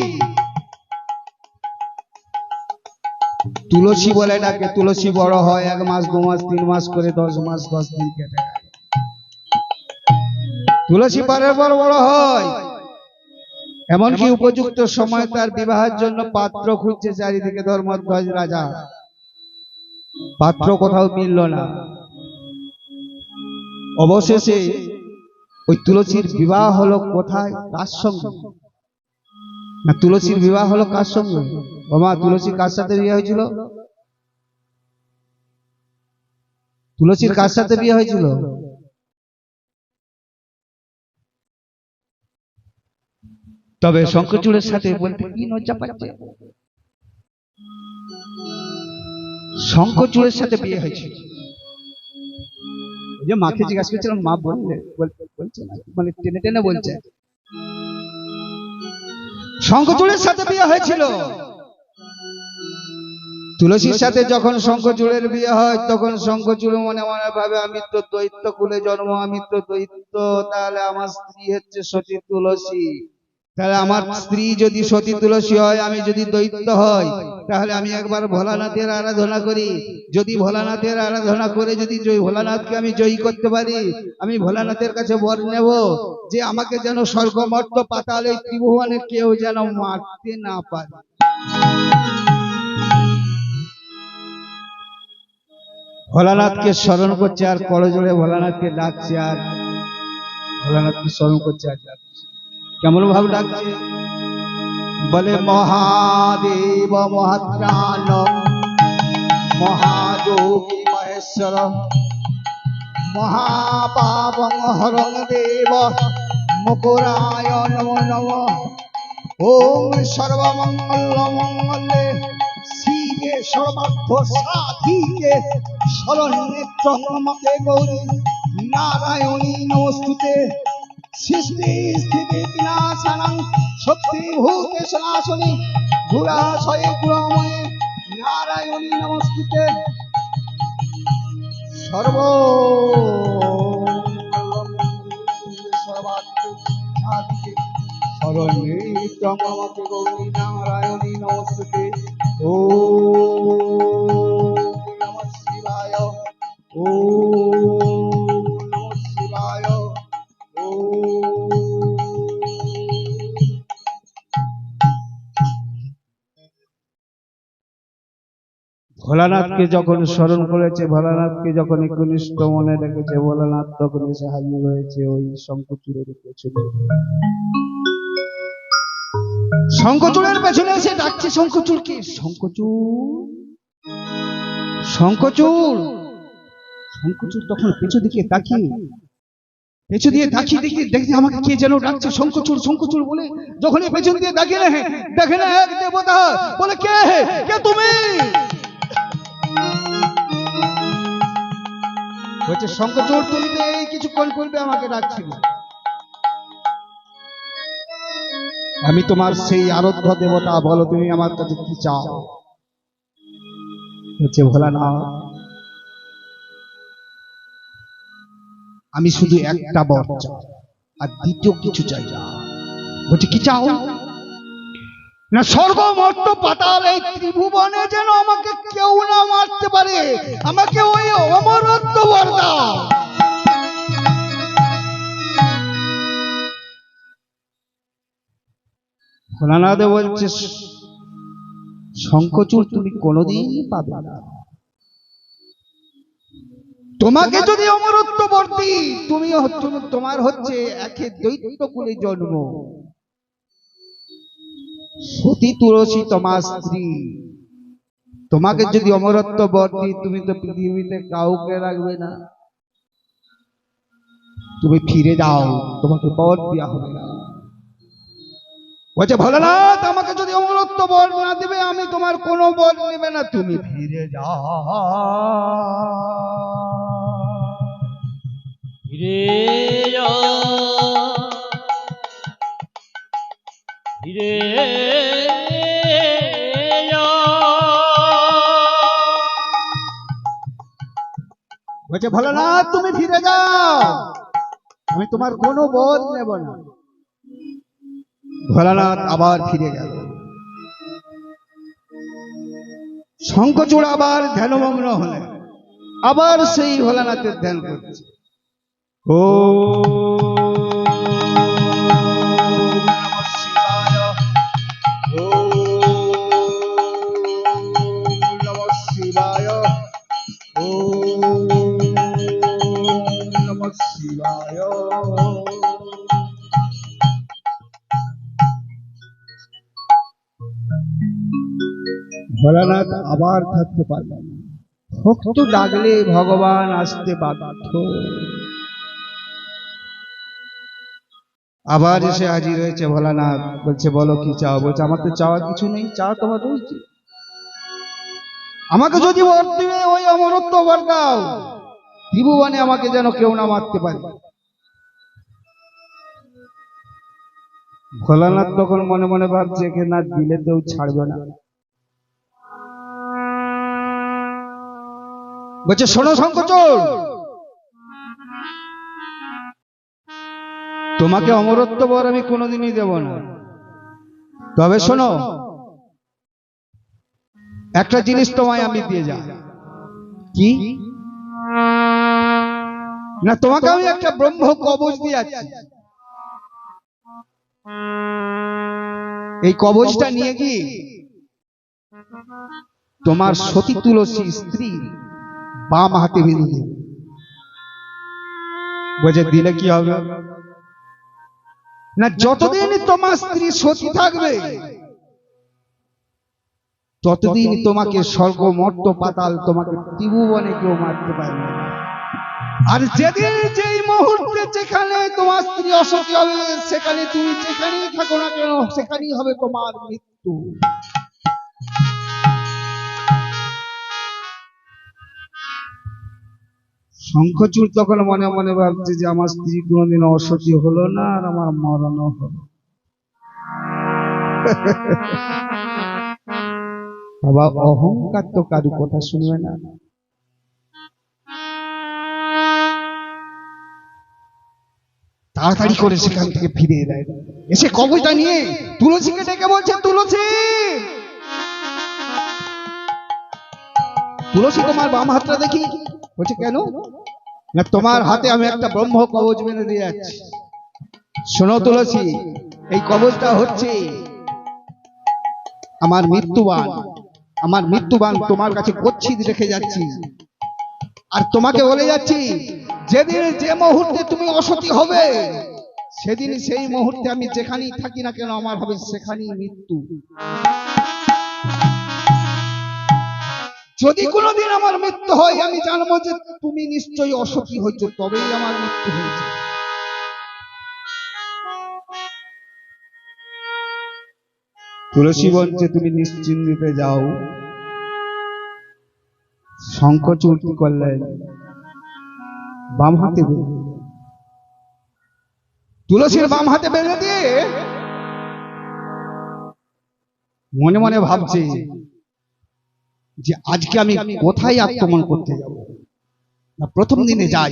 তুলসী বলে ডাকে। তুলসী বড় হয় 1 মাস 2 মাস 3 মাস করে 10 মাস 10 দিন কেটে যায়। তুলসী পরের পর বড় হয়, এমনকি উপযুক্ত সময় তার বিবাহের জন্য পাত্র খুঁজছে চারিদিকে ধর্মধ্বজ রাজা। পাত্র কোথাও মিলল না। অবশেষে ওই তুলসীর বিবাহ হলো কোথায়, কার সঙ্গে? না, তুলসীর বিবাহ হলো কার সঙ্গে? বাবা, তুলসী কার সাথে বিয়ে হয়েছিল? তুলসীর কার সাথে বিয়ে হয়েছিল? তবে শঙ্খচূড়ের সাথে বলতে কি লজ্জা পাচ্ছে? শঙ্খচূড়ের সাথে বিয়ে হয়েছিল। যে মাকে জিজ্ঞাসা করছিলাম, মা বলছে না, মানে টেনে টেনে বলছে শঙ্খচূড়ের সাথে বিয়ে হয়েছিল। তুলসীর সাথে যখন শঙ্খচূড়ের বিয়ে হয় তখন শঙ্খচূড় মনে মনে ভাবে, আমি তো দৈত্য কুলে জন্ম, আমি তো দৈত্য, তাহলে আমার স্ত্রী হচ্ছে সতী তুলসী। তাহলে আমার স্ত্রী যদি সতী তুলসী হয়, আমি যদি দৈত্য হই, তাহলে আমি একবার ভোলানাথের আরাধনা করি। যদি ভোলানাথের আরাধনা করে যদি ভোলানাথকে আমি জয়ী করতে পারি, আমি ভোলানাথের কাছে বর নেব যে আমাকে যেন স্বর্গ মর্ত পাতাল এই ত্রিভুবনে কেউ যেন মারতে না পারে। ভোলানাথকে স্মরণ করছে আর করজোড়ে ভোলানাথকে ডাকছে, আর ভোলানাথকে স্মরণ করছে আর কেমন ভাবে ডাকছে? বলে মহাদেব মহাত্রাণ মহাযোগী মহেশ্বর মহাপাবং হরং দেব মুকুরায় নমো নমঃ। ওম সর্বমঙ্গল মঙ্গলে শিবে সর্বার্থ সাধিকে শরণ্যে ত্রয়ম্বকে গৌরী নারায়ণী নমস্তুতে। সৃষ্টি স্থিতি বিনাশানাং শক্তি ভূতে সনাশনী গুণাশয়ে গুণময়ে নারায়ণী নমস্তুতে। সর্ব শরণ্যে ত্রয়ম্বকে গৌরী নারায়ণী নমস্তুতে। ওম নমঃ শিবায়, ওম নমঃ শিবায়, ভোলানাথকে যখন স্মরণ করেছে, ভোলানাথকে যখন একনিষ্ঠ মনে রেখেছে, ভোলানাথ তখন এসে হাজির হয়েছে ওই শঙ্খচূড়ের পেছনে। শঙ্খচূড়ের পেছনে এসে ডাকছে শঙ্খচূড়কে, শঙ্খচূড় শঙ্খচূড়। শঙ্খচূড় তখন পেছু দিকে তাকিয়ে দেখছে আমাকে কে যেন ডাকছে শঙ্খচূড় শঙ্খচূড় বলে। যখন পেছন দিয়ে দেখে না এক দেবতা, বলে কে তুমি? বলছে শঙ্খচূড় তুমি তো এই কিছুক্ষণ পূর্বে আমাকে ডাকছিল, আমি তোমার সেই আরাধ্য দেবতা, বলো তুমি আমার কাছে কি চাও? বলছে ভোলানাথ, আমি শুধু একটা বর চাই, আর দ্বিতীয় কিছু চাই না। বলছে কি চাও? না, স্বর্গ মর্ত পাতাল এই ত্রিভুবনে যেন আমাকে কেউ না মারতে পারে, আমাকে ওই অমরত্ব বর দাও। ভোলানাথ বলছে শঙ্খচূড় তুমি কোনোদিন পাবে না, তোমাকে যদি অমরত্ব বর দিই, তোমার হচ্ছে একে দৈত্য কুলে জন্ম। সতী তুলসী তোমার স্ত্রী, তোমাকে যদি অমরত্ব বর দিই, তুমি তো পৃথিবীতে কাউকে রাখবে না, তুমি ফিরে যাও, তোমাকে বর দেওয়া হবে না। বলছে ভোলানাথ, আমাকে যদি অমরত্ব বর না দিবে, আমি তোমার কোনো বর নেবে না, তুমি ফিরে যাও। ফিরে যা, ফিরে যা। বলছে ভোলানাথ, তুমি ফিরে যাও, আমি তোমার কোনো বর নেব না। ভোলানাথ আবার ফিরে গেল। শঙ্খচূড় আবার ধ্যানমগ্ন হলেন, আবার সেই ভোলানাথের ধ্যান করছে। ও নমঃ শিবায়, ওম নমঃ শিবায়, ওম নমঃ শিবায়। ভোলানাথ আবার থাকতে পারলেন না। ভক্ত ডাকলে ভগবান আসতে বাধ্য। আবার এসে হাজির হয়েছে ভোলানাথ। বলছে বলো কি চাও? বলছে আমার তো চাওয়া কিছু নেই, চাওয়া তোমার রয়েছে। আমাকে যদি বর দিবে, ওই অমরত্ব বর দাও, ত্রিভুবনে আমাকে যেন কেউ না মারতে পারে। ভোলানাথ তখন মনে মনে ভাবছে, একে না দিলে কেউ ছাড়বে না। বলছে শোনো শঙ্খচূড়, তোমাকে অমরত্ব বর আমি কোনোদিনই দেব না, তবে শোনো, একটা জিনিস তোমায় আমি দিয়ে যাই। কি না? তোমাকে আমি একটা ব্রহ্ম কবচ দিয়ে যাচ্ছি। এই কবচটা নিয়ে গিয়ে তোমার সতী তুলসী স্ত্রী বাম হাতে বেঁধে দেবে। বলছে দিলে কি হবে? না, যতদিন তোমার স্ত্রী সতী থাকবে, ততদিন তোমাকে স্বর্গ মর্ত পাতাল, তোমাকে ত্রিভুবনে কেউ মারতে পারবে না। আর যেদিন যেই মুহূর্তে যেখানে তোমার স্ত্রী অসতী হবে, সেখানে তুমি যেখানেই থাকো না কেন, সেখানেই হবে তোমার মৃত্যু। শঙ্খচূড় তখন মনে মনে ভাবছে যে আমার স্ত্রী কোনোদিন অসতী হলো না, আর আমার মরণও হলো। বাবা, অহংকার তো কারু কথা শুনবে না। তাড়াতাড়ি করে সেখান থেকে ফিরে এলেন, এসে কবচটা নিয়ে তুলসীকে ডেকে বলছে, তুলসী, তুলসী তোমার বাম হাতটা দেখি। বলছে কেন? না, তোমার হাতে আমি একটা ব্রহ্ম কবচ বেঁধে দিয়ে যাচ্ছি। শোনো তুলসী, এই কবচটা হচ্ছে আমার মৃত্যুবান। আমার মৃত্যুবান তোমার কাছে গচ্ছিত রেখে যাচ্ছি, আর তোমাকে বলে যাচ্ছি, যেদিন যে মুহূর্তে তুমি অসতী হবে, সেদিন সেই মুহূর্তে আমি যেখানেই থাকি না কেন, আমার হবে সেখানেই মৃত্যু। যদি কোনোদিন আমার মৃত্যু হয়, আমি জানবো যে তুমি নিশ্চয়ই অসতী হয়েছো, তবেই আমার মৃত্যু হয়েছে। তুলসী বলছে তুমি নিশ্চিন্তে যাও। শঙ্খচূড় কি করলেন? বাম হাতে তুলসীর বাম হাতে বেঁধে দিয়ে মনে মনে ভাবছে যে আজকে আমি কোথায় আক্রমণ করতে যাব। না, প্রথম দিনে যাই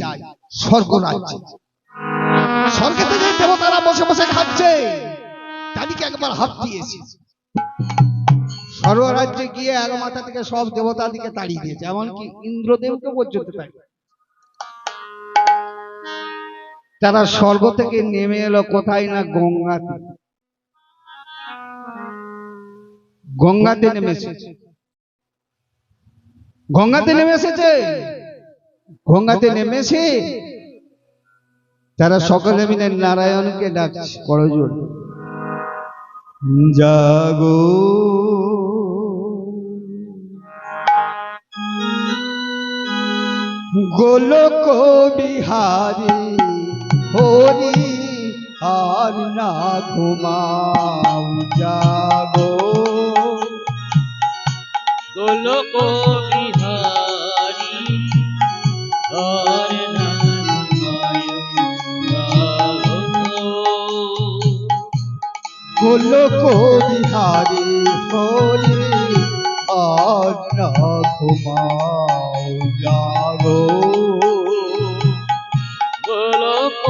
স্বর্গ রাজ্যে। স্বর্গেতে যে দেবতারা বসে বসে খাচ্ছে, তাদেরকে একবার হাত দিয়েছি। স্বর্গ রাজ্যে গিয়ে এক মাথা থেকে সব দেবতা দিকে তাড়িয়ে দিয়েছে, এমনকি ইন্দ্রদেবকে পর্যন্ত তাড়িয়ে। তারা স্বর্গ থেকে নেমে এলো কোথায়? না, গঙ্গাতে। গঙ্গাতে নেমে এসেছে। গঙ্গাতে নেমে এসেছে। গঙ্গাতে নেমেছে, তারা সকলে মিলে নারায়ণকে ডাকছে করজোর, জাগো গোলক বিহারী হরি আর না ঘুমাও, জাগো গোলক বিহারী হরে গোলক বিহারী হরি আর না ঘুমাও, জাগো গোলক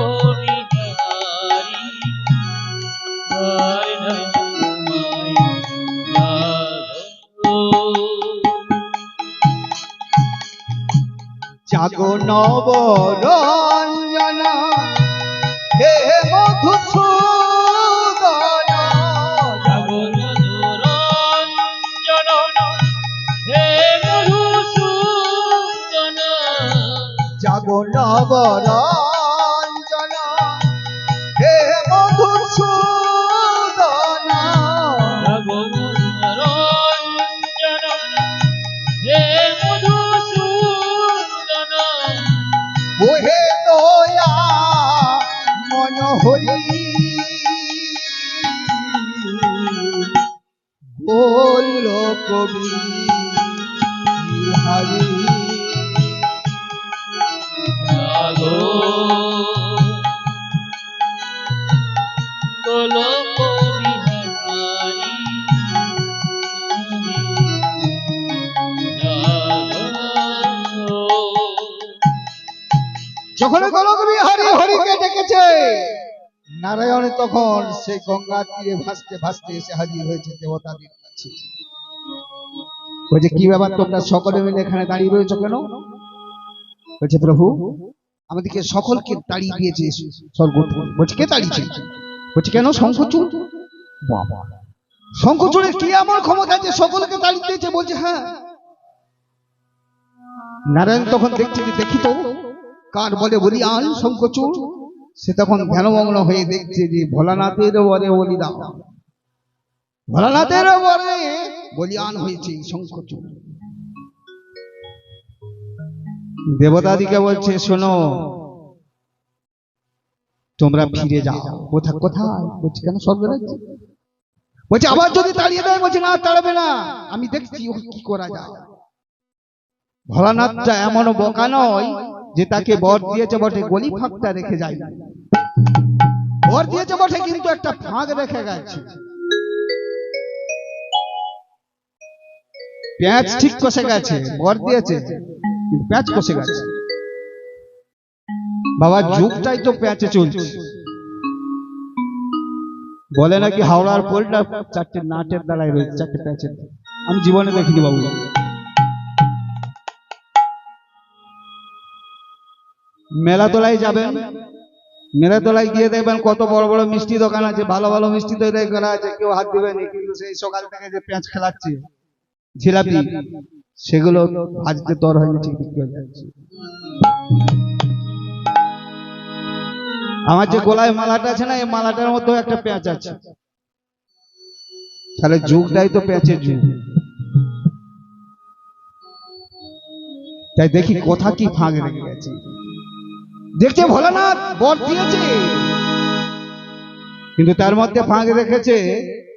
বিহারী হরে জাগো নবরঞ্জন হে মধুসূদন, জাগো নবরঞ্জন হে মধুসূদন, ওহে দয়া মন হরি গোলক বিহারী, যখন গোলক বিহারী হরিকে ডেকেছে, নারায়ণ তখন সেই গঙ্গার তীরে ভাসতে ভাসতে এসে হাজির হয়েছে দেবতাদের কাছে। বলছে কি ব্যাপার, তোমরা সকলে মিলে এখানে দাঁড়িয়ে রয়েছো কেন? বলছে প্রভু, আমাদেরকে সকলকে তাড়িয়ে দিয়েছে স্বর্গ থেকে। বলছে কে তাড়িয়েছে? বলছে কেন? শঙ্খচূড়। বাবা, শঙ্খচূড়ের কি এমন ক্ষমতা যে সকলকে তাড়িয়ে দিয়েছে? বলছে হ্যাঁ। নারায়ণ তখন দেখছে যে দেখি তো কার বলে বলিয়ান শঙ্খচূড়। সে তখন ধ্যানমগ্ন হয়ে দেখছে যে ভোলানাথের বরে বলিদান, ভোলানাথের বরে বলিয়ান হয়েছে শঙ্খচূড়। দেবতাদিকে বলছে শোনো, তোমরা ফিরে যাও। কোথায়? কোথায়? বলছে কেন স্বর্গরাজ্যে? বলছে আবার যদি তাড়িয়ে দেয়? বলছে না, তাড়াবে না, আমি দেখছি ও কি করা যায়। ভোলানাথটা এমন বোকা নয় যে তাকে বর দিয়েছে বটে, গলি ফাঁকটা রেখে যায়। বর দিয়েছে বটে কিন্তু একটা ফাঁক রেখে গেছে। পেঁয়াজ ঠিক কষে গেছে, বর দিয়েছে কিন্তু পেঁয়াজ কষে গেছে। বাবা, যুগটাই তো পেঁয়াজে চলছে। বলে নাকি হাওড়ার পোলটা চারটে নাটের দ্বারাই রয়েছে, চারটে পেঁয়াজের। আমি জীবনে দেখিনি বাবু। মেলাতলায় যাবেন, মেলাতলায় গিয়ে দেখবেন কত বড় বড় মিষ্টি দোকান আছে, ভালো ভালো মিষ্টি তৈরি করা আছে, কেউ হাত দিবেনি। কিন্তু সেই সকাল থেকে যে পেঁয়াজ খেলাচ্ছে জিলাপি, সেগুলো আজকে দর হয়ে ঠিক বিক্রি হয়ে যাচ্ছে। আমার যে গলায় মালাটা আছে না, এই মালাটার মধ্যেও একটা পেঁয়াজ আছে। তাহলে যুগটাই তো পেঁয়াজের যুগ। তাই দেখি কথা কি ফাঁক রেখে গেছে। দেখছে ভোলানাথ বর দিয়েছে, কিন্তু তার মধ্যে ফাঁক রেখেছে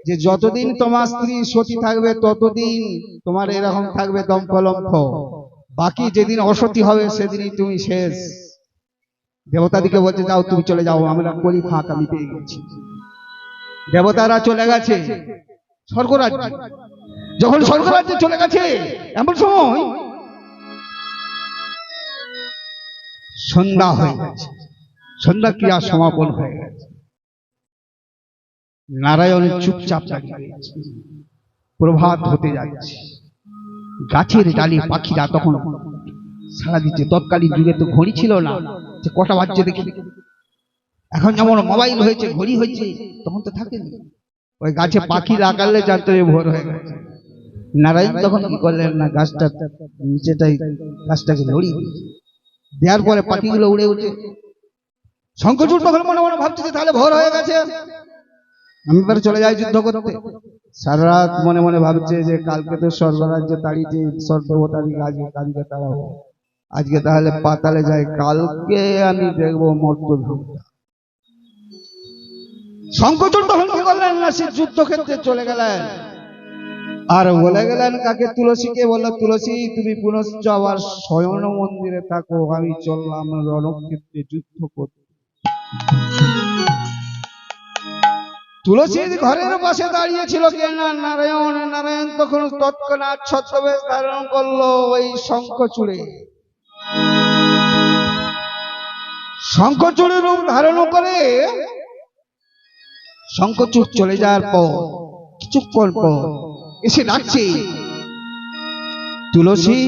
যে যতদিন তোমার স্ত্রী সতী থাকবে ততদিন তোমার এরকম থাকবে দম্পলম্ফ, বাকি যেদিন অসতী হবে সেদিনই তুমি শেষ। দেবতাদিকে বলছে যাও, তুমি চলে যাও, আমরা করি ফাঁক, আমি পেয়ে গেছি। দেবতারা চলে গেছে স্বর্গরাজ্যে। যখন স্বর্গরাজ্যে চলে গেছে, এমন সময় সন্ধ্যা হয়ে গেছে, সন্ধ্যা ক্রিয়া সমাপন হয়ে গেছে। নারায়ণ চুপচাপ দাঁড়িয়ে রয়েছে। প্রভাত হতে যাচ্ছে, গাছের ডালে পাখিরা তখন সাড়া দিচ্ছে। তৎকালীন যুগে তো ঘড়ি ছিল না যে কটা বাজছে দেখি। এখন যেমন মোবাইল হয়েছে, ঘড়ি হয়েছে, তখন তো থাকেনি। ওই গাছে পাখি লাগালে জানতে ভোর হয়ে গেছে। নারায়ণ তখন কি করলেন না, গাছটা নিচেটাই গাছটাকে লড়িয়ে দিয়েছে। দেওয়ার পরে পাখিগুলো উড়ে উঠে শঙ্খচূড় তখন মনে মনে ভাবছে যে তাহলে ভোর হয়ে গেছে, আমি এবার চলে যাই যুদ্ধ করতে। সারা রাত মনে মনে ভাবছে যে কালকে তো স্বর্গরাজ্য তাড়িয়েছে, স্বর্গবতারিকে আজকে কালকে তাড়াবো, আজকে তাহলে পাতালে যাই, কালকে আমি দেখবো মর্তভূমিটা। শঙ্খচূড় তখন কি করলেন না, সে যুদ্ধক্ষেত্রে চলে গেলেন আর বলে গেলেন কাকে, তুলসীকে বললো, তুলসী তুমি পুনশ্চ আবার শয়ন মন্দিরে থাকো, আমি চললাম রণক্ষেত্রে যুদ্ধ করতে। তুলসী ঘরের পাশে দাঁড়িয়েছিল কে না, নারায়ণ। নারায়ণ তখন তৎক্ষণাৎ ছদ্মবেশ ধারণ করলো ওই শঙ্খচূড়ে। শঙ্খচূড়ের রূপ ধারণ করে শঙ্খচূড় চলে যাওয়ার পর কিছুক্ষণ পর এসে ডাকছে, তুলসী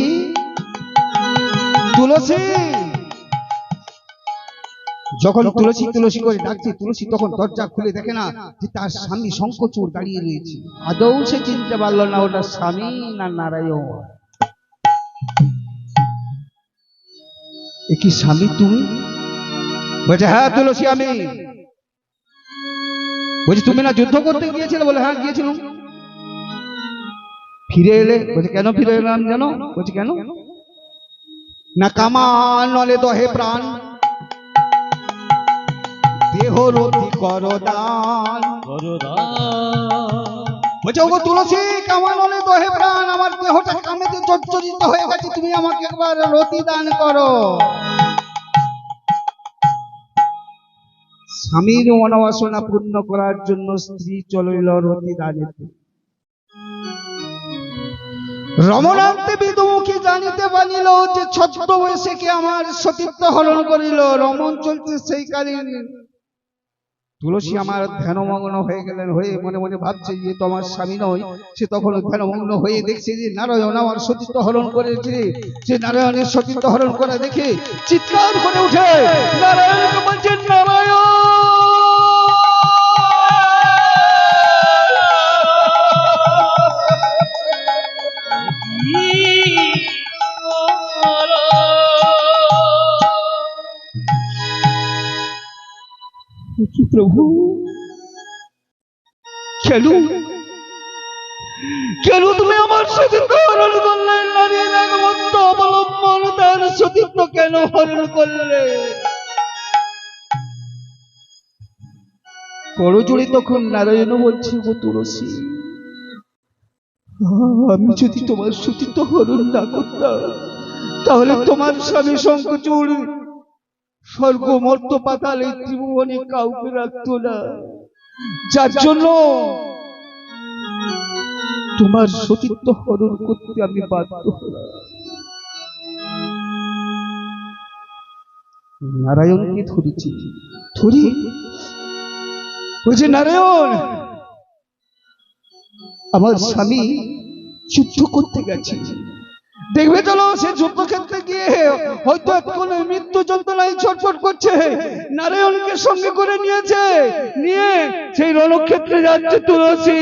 তুলসী। যখন তুলসী তুলসী করে ডাকছে, তুলসী তখন দরজা খুলে দেখে না যে তার স্বামী শঙ্খচূড় দাঁড়িয়ে রয়েছে। আদৌ সে চিনতে পারলো না ওটা স্বামী না নারায়ণ। এ কি স্বামী তুমি? বলছে হ্যাঁ তুলসী আমি। বলছি তুমি না যুদ্ধ করতে গিয়েছিলে? বলে হ্যাঁ গিয়েছিলাম। ফিরে এলে? বলছে কেন ফিরে এলাম জানো? বলছে কেন? না কামান নলে দহে প্রাণ, দেহ রতি করো দান। বলছে ওগো তুলসী, কামান নলে দহে প্রাণ, আমার দেহটা কামেতে জর্জরিত হয়ে গেছে, তুমি আমাকে একবার রতি দান করো। স্বামীর মনোবাসনা পূর্ণ করার জন্য স্ত্রী চলিল রতি দানিতে। রমণান্তে বিদুমুখী জানিতে পারিল যে ছদ্মবেশে কে আমার সতীত্ব হরণ করিল। রমণ চলছে সেই কালীন। তুলসী আমার ধ্যানমগ্ন হয়ে গেলেন, হয়ে মনে মনে ভাবছে যে তো আমার স্বামী নয়। সে তখন ধ্যানমগ্ন হয়ে দেখছে যে নারায়ণ আমার সতীত্ব হরণ করেছে। সে নারায়ণের সতীত্ব হরণ করে দেখে চিৎকার করে উঠে নারায়ণকে বলছেন, নারায়ণ কি প্রভু, কেন কেন তুমি আমার সতীত্ব হরণ করলে? নারীর একমাত্র অবলম্বন, তার সতীত্ব কেন হরণ করলে? করজোড়ে তখন নারায়ণ বলছে, ও তুলসী, আমি যদি তোমার সতীত্ব হরণ না করতাম তাহলে তোমার স্বামী শঙ্খচূড় স্বর্গ মর্ত পাতাল এই ত্রিভুবনে কাউকে রাখতো না, যার জন্য তোমার সতীত্ব হরণ করতে আমি বাধ্য হলাম। নারায়ণকে ধরেছি, ধরি বলছে, নারায়ণ আমার স্বামী যুদ্ধ করতে গেছে, দেখবে চলো সে যুদ্ধক্ষেত্রে গিয়ে হয়তো এখন মৃত্যু যন্ত্রণায় ছটফট করছে। নারায়ণকে সঙ্গে করে নিয়েছে, নিয়ে সেই রণক্ষেত্রে যাচ্ছে তুলসী।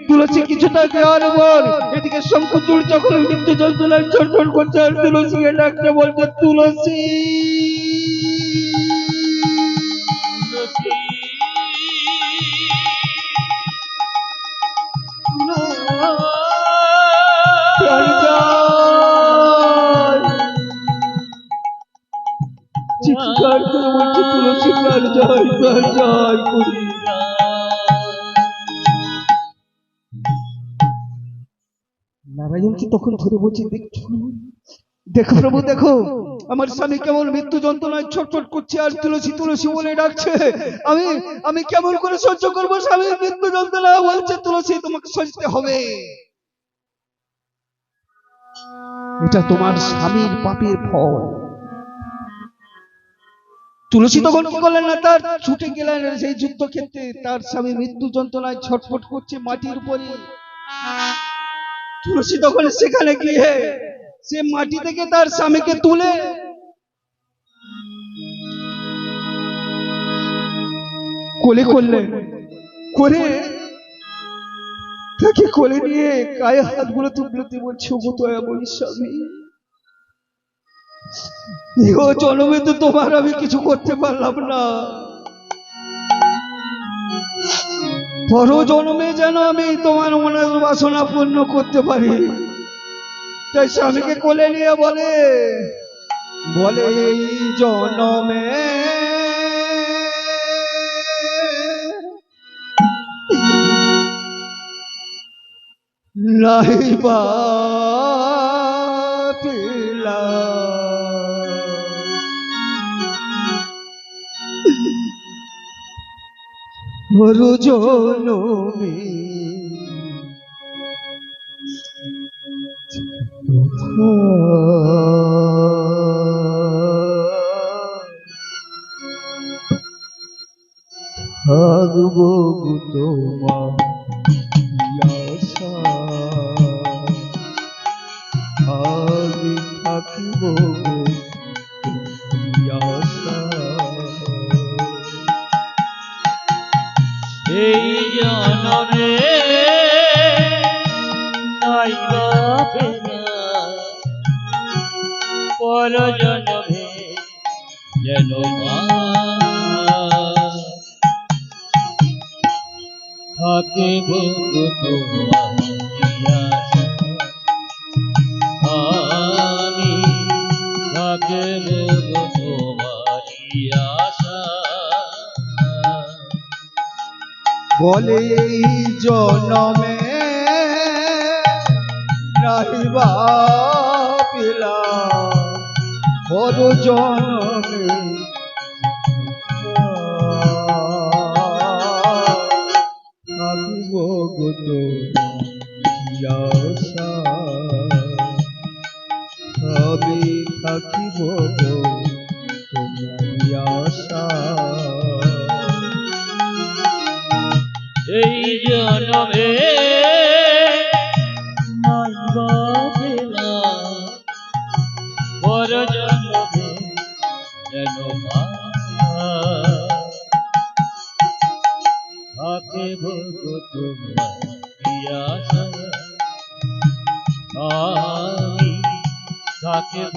তুলসী কিছুটা দেওয়ার পর এদিকে শঙ্খচূড় যখন মৃত্যু যন্ত্রণায় ছটফট করছে আর তুলসীকে ডাকতে বলছে, তুলসী চিৎকার করে বলছে, তুলসী প্রাণ জয় জয় জয় করি। নারায়ণকে তখন ধরে বলছে, দেখছো দেখো প্রভু, দেখো আমার স্বামী কেমন মৃত্যু যন্ত্রণায় ছটফট করছে আর তুলসী তুলসী বলে ডাকছে। আমি আমি কেমন করে সহ্য করবো স্বামীর মৃত্যু যন্ত্রণা? বলছে, তুলসী তোমাকে সইতে হবে, এটা তোমার স্বামীর পাপের ফল। তুলসী তখন কি করলেন না, তার ছুটে গেলেন সেই যুদ্ধক্ষেত্রে। তার স্বামী মৃত্যু যন্ত্রণায় ছটফট করছে মাটির উপরে। তুলসী তখন সেখানে গিয়ে সে মাটি থেকে তার স্বামীকে তুলে কোলে করলেন, করে তাকে কোলে নিয়ে গায়ে হাতগুলো তুলতে বলছে, ওগো দয়াময়ী স্বামী, ইহ জন্মে তো তোমার আমি কিছু করতে পারলাম না, পর জন্মে যেন আমি তোমার মনের বাসনা পূর্ণ করতে পারি। তাই স্বামীকে কোলে নিয়ে বলে বলে এই জন্মে নাইবা পিলা ওরু জনমে থাকবো তোমার আশা, আমি থাকিব আশা। এই জনমে নাইবা পেলা, পর জনমে যেন মা থাকিব তোমার আশা, আমি থাকিব তোমার আশা। বলে এই জনমে নাইবা পিলা পর জনমে থাকিব গত আশা, আমি থাকিব তোমার আশা। এই জনমে নাইবা পেলা, পর জনমে যেন মা থাকিব তোমার আশা, আমি থাকিব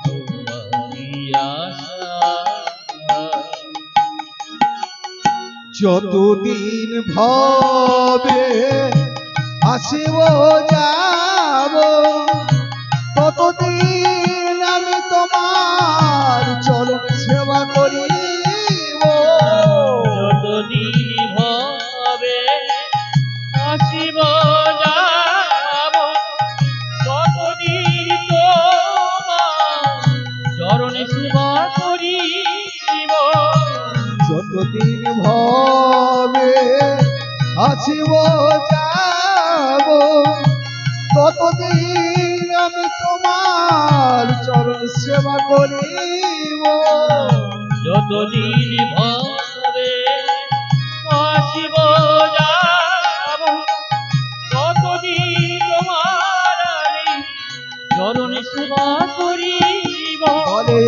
তোমার আশা। যতদিন ভাবে আসিব যাব, ততদিন আমি তোমার চরণ সেবা করিব। যতদিন ভাবে আসিব যাব, ততদিন তোমার চরণে সেবা করিব। যতদিন ভাবে আসিব যাব, ততদিন আমি তোমার চরণ সেবা করিব। যতদিন ভাবে আসিব যাব, ততদিন তোমার আমি চরণে সেবা করিব। বলে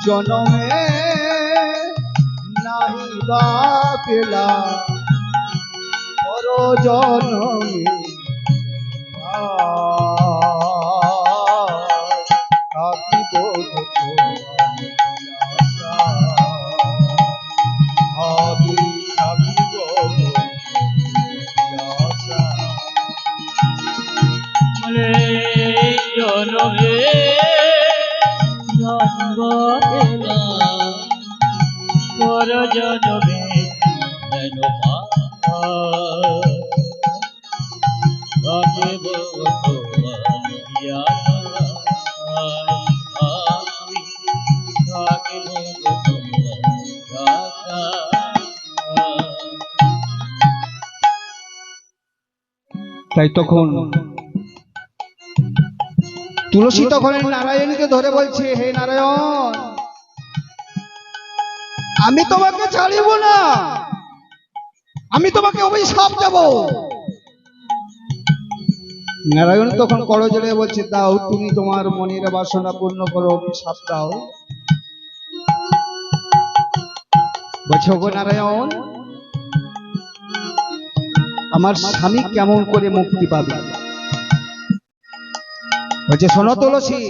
জনমে নাহিবা পেলা, পর জনমে থাকিব তোমার আশা, আমি থাকিব আশা। বলে জনমে নাইবা পেলা, পর জনমে যেন মা থাকিব তোমার আশা, আমি থাকিব তোমার আশা। তাই তখন তুলসী তখন নারায়ণকে ধরে বলছে, হে নারায়ণ, আমি তোমাকে ছাড়িব না, আমি তোমাকে অভিশাপ দেব। নারায়ণ তখন করজোড়ে বলছে, দাও তুমি তোমার মনের বাসনা পূর্ণ করো, অভিশাপ দাও। বলছে, গো নারায়ণ, আমার স্বামী কেমন করে মুক্তি পাবে? বলছে, শোনো তুলসী,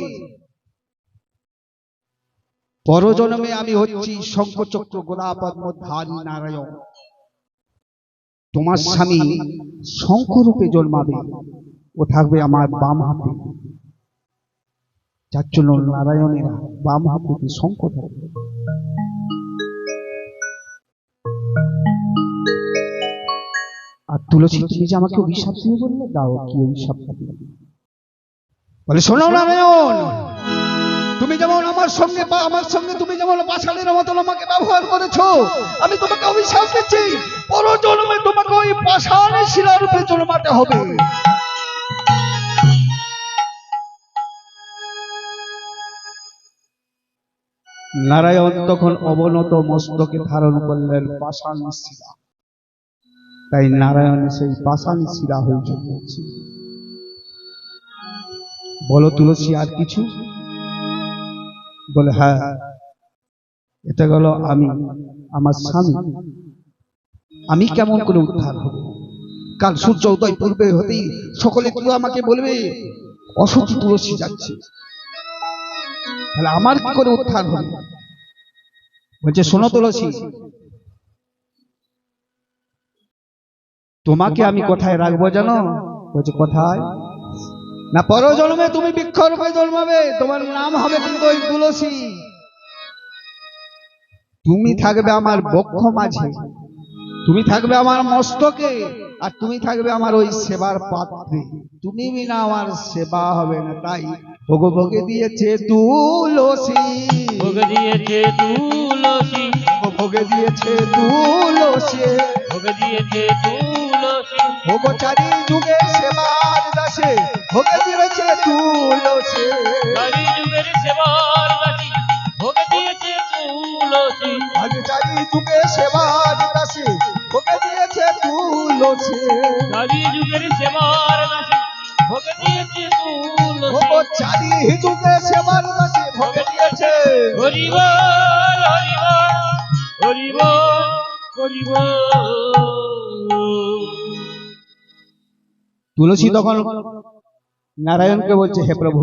পরজন্মে আমি হচ্ছি শঙ্খচক্র গদা পদ্ম ধারী নারায়ণ। তোমার স্বামী শঙ্খরূপে জন্মাবে, ও থাকবে আমার বাম হাতে, যার জন্য নারায়ণেরা বাম হাতে শঙ্খ থাকবে। আর তুলসী, তুমি যে আমাকে অভিশাপ দিয়ে বললে, দাও কি অভিশাপ দিলে? বলে, শোনো নারায়ণ, তুমি যেমন আমার সঙ্গে বা আমার সঙ্গে তুমি যেমন পাষাণের মতন আমাকে ব্যবহার করেছো, আমি তোমাকে অভিশাপ দিচ্ছি, পরজন্মে তোমাকে ওই পাষাণের শিলারূপে জন্মাতে হবে। নারায়ণ তখন অবনত মস্তকে ধারণ করলেন পাষাণ শিলা, তাই নারায়ণ সেই পাষাণ শিলা হয়ে জন্মেছে। বলো তুলসী, আর কিছু? বলে, হ্যাঁ, এটা গেল আমি, আমার স্বামী। আমি কেমন করে উদ্ধার হব? কাল সূর্য উদয় পূর্বে হতেই সকলে তুই আমাকে বলবে অসতী তুলসী যাচ্ছে, তাহলে আমার কি করে উদ্ধার হবে? বলছে, শোনো তুলসী, তোমাকে আমি কোথায় রাখবো জানো? বলছে, কোথায়? না, পরজন্মে তুমি বৃক্ষরূপে জন্মাবে, তোমার নাম হবে কিন্তু ওই তুলসী। তুমি থাকবে আমার বক্ষ মাঝে, তুমি থাকবে আমার মস্তকে, আর তুমি থাকবে আমার ওই সেবার পাত্রে। তুমি বিনা আমার সেবা হবে না, তাই ভোগে ভোগে দিয়েছে তুলসী, ভোগে দিয়েছে তুলসী, ভোগে দিয়েছে তুলসী, ভোগে দিয়েছে তুলসী, ভোগ চারি যুগে সেবার দাসে, ভোগে দিয়েছে তুলসী, চারি যুগের সেবার দাসী, ভোগে দিয়েছে তুলসী, আজ চারি যুগে সেবার দাসে, ভোগে দিয়েছে তুলসী, চারি যুগের সেবার দাসী, ভোগে দিয়েছে তুলসী, ভোগ চারি যুগে সেবার দাসে, ভোগে দিয়েছে। হরি বল, হরি বল, হরি বল, হরি বল। তুলসী তখন নারায়ণকে বলছে, হে প্রভু,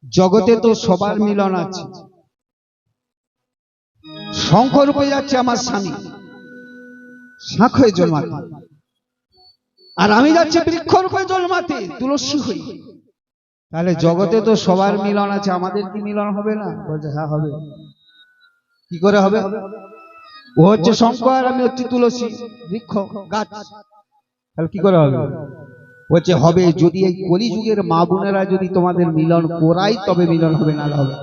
জগতে তো সবার মিলন আছে, শঙ্খ রূপে যাচ্ছে আমার স্বামী শাঁখ হয়ে জন্মাতে, আর আমি যাচ্ছি বৃক্ষ রূপে জন্মাতে তুলসী হয়ে, তাহলে জগতে তো সবার মিলন আছে, আমাদের কি মিলন হবে না? বলছে, হ্যাঁ হবে। কি করে হবে? ও হচ্ছে শঙ্খ আর আমি হচ্ছি তুলসী, বৃক্ষ গাছ, তাহলে কি করে হবে? বলছে, হবে যদি এই কলিযুগের মা বোনেরা যদি তোমাদের মিলন করাই, তবে মিলন হবে, না হবে।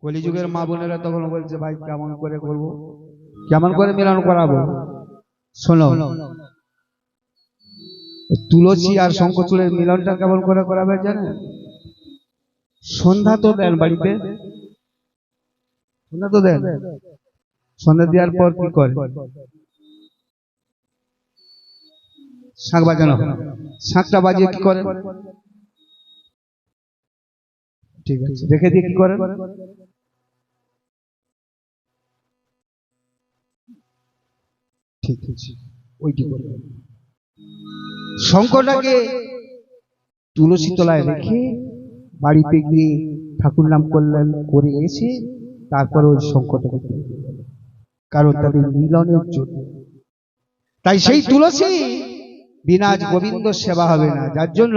কলিযুগের মা বোনেরা তখন বলছে, ভাই কেমন করে করব, কেমন করে মিলন করাবো? শোনো, তুলসী আর শঙ্খচূড়ের মিলনটা কেমন করে করাবে জানে? সন্ধ্যা তো দেন বাড়িতে, সন্ধ্যা তো দেন, সন্ধ্যা দেওয়ার পর কি করে? শাঁখ বাজানো, শাঁখটা বাজিয়ে কি করে? ঠিক আছে, রেখে দিয়ে কি করে? ঠিক আছে, ওইটি করে। শঙ্খটাকে তুলসী তলায় রেখে বাড়িতে গিয়ে ঠাকুর নাম করলেন, করে এসে তারপর ওই শঙ্খটাকে তুলে দিলেন, কারণ তাদের মিলনের জন্য। তাই সেই তুলসী বিনা গোবিন্দ সেবা হবে না, যার জন্য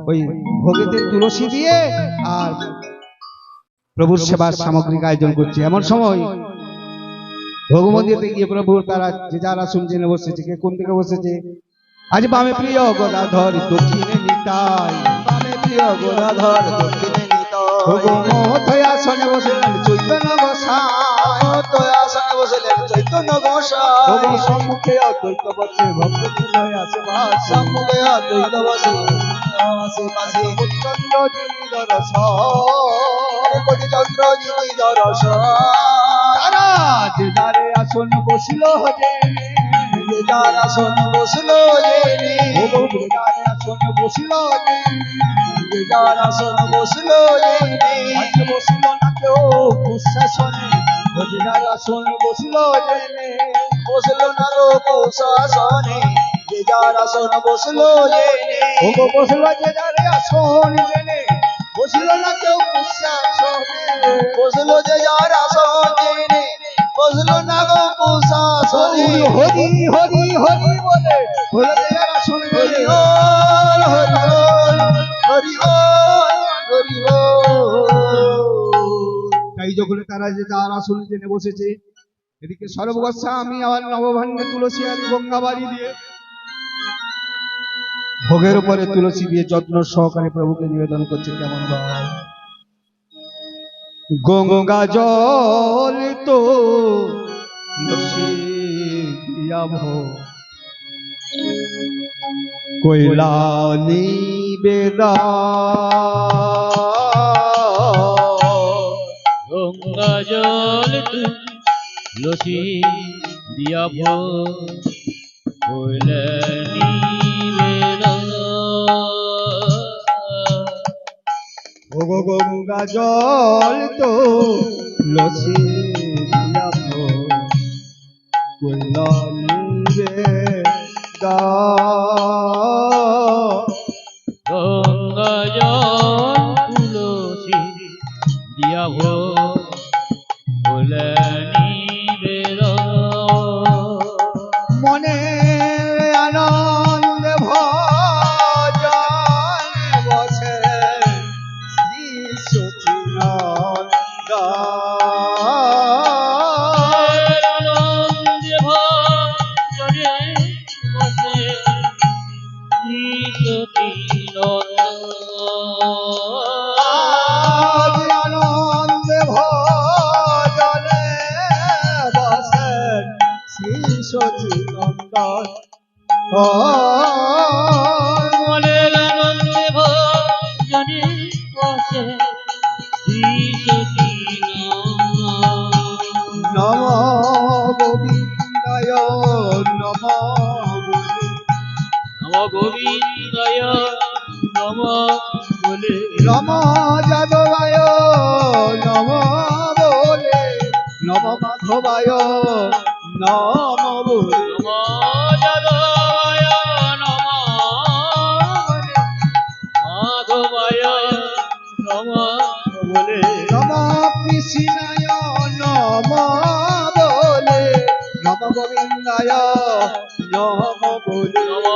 ওই ভোগেতে তুলসী দিয়ে আর প্রভুর সেবার সামগ্রিক আয়োজন করছে। এমন সময় ভোগ মন্দিরে গিয়ে প্রভু তারা যে যারা শুনছেন বসেছে, কে কোন দিকে বসেছে? আজ বামে প্রিয় গদাধর, দক্ষিণে নিতাই, বামে প্রিয় গদাধর, দক্ষিণে নিতাই, আসনে বসলেন চৈতন্য গোসাই, আসনে বসলেন চৈতন্য গোসাই, সম্মুখে অদ্বৈত বসে ভক্ত তুলয় আসে বাস, সম্মুখে অদ্বৈত বসে আশেপাশে চন্দ্র যিনি দর্শন, কোটি চন্দ্র যিনি দর্শন, তারা যে যারে আসন বসিল জেনে, যে যার আসন বসল জেনে, যারে আসন বসিল জেনে, যে যার আসন বসল জেনে, আজ বসিল না কেউ কুশাসনে, যে যার আসন বসিল জেনে, বসল না গো কুশাসনে, যে যার আসন বসল জেনে, বসল যে যারে আসন জেনে, বসিল না কেউ কুশাসনে, বসলো যে যার আসনে, বসলো না গো কুশাসনে। হরি হরি হরি বলে বলে দেয়ার আসন হরি বলে বল হরি বল হরি বল হরি বল। তাই যখন তারা যে তার আসন জেনে বসেছে, এদিকে সর্বগোস্বা আমি আমার নবভান্ডে তুলসী আর গঙ্গা বাড়ি দিয়ে ভোগের উপরে তুলসী দিয়ে যত্ন সহকারে প্রভুকে নিবেদন করছে। কেমন ভাব, গঙ্গা জল তো তুলসী দিয়া ভোগ, কইলা নিবেদন, গঙ্গা জল তুলসী দিয়া হইলে নিবেদন। ও গো গঙ্গা জল তো তুলসী দিয়া ভোগ, কইলা নিবেদন, গঙ্গা জল তুলসী দিয়া হইলে নিবেদন। মনে আনন্দে ভজনে বসে শ্রী সচিনন্দন। আনন্দে ভজনে বসে শ্রী সচিনন্দন। আজ আনন্দে ভজনে বসেন শ্রী সচিনন্দন। মনের আনন্দে ভজনে বসে শ্রী সচিনন্দন। নম গোবিন্দায় নম নম গোবিন্দায় নম বলে, নম যাদবায় নম বলে, নম মাধবায় নম বলে, নম যাদবায় নম বলে, মাধবায় নম বলে, নম কৃষ্ণায় নম বলে, নম গোবিন্দায় নম বলে, নম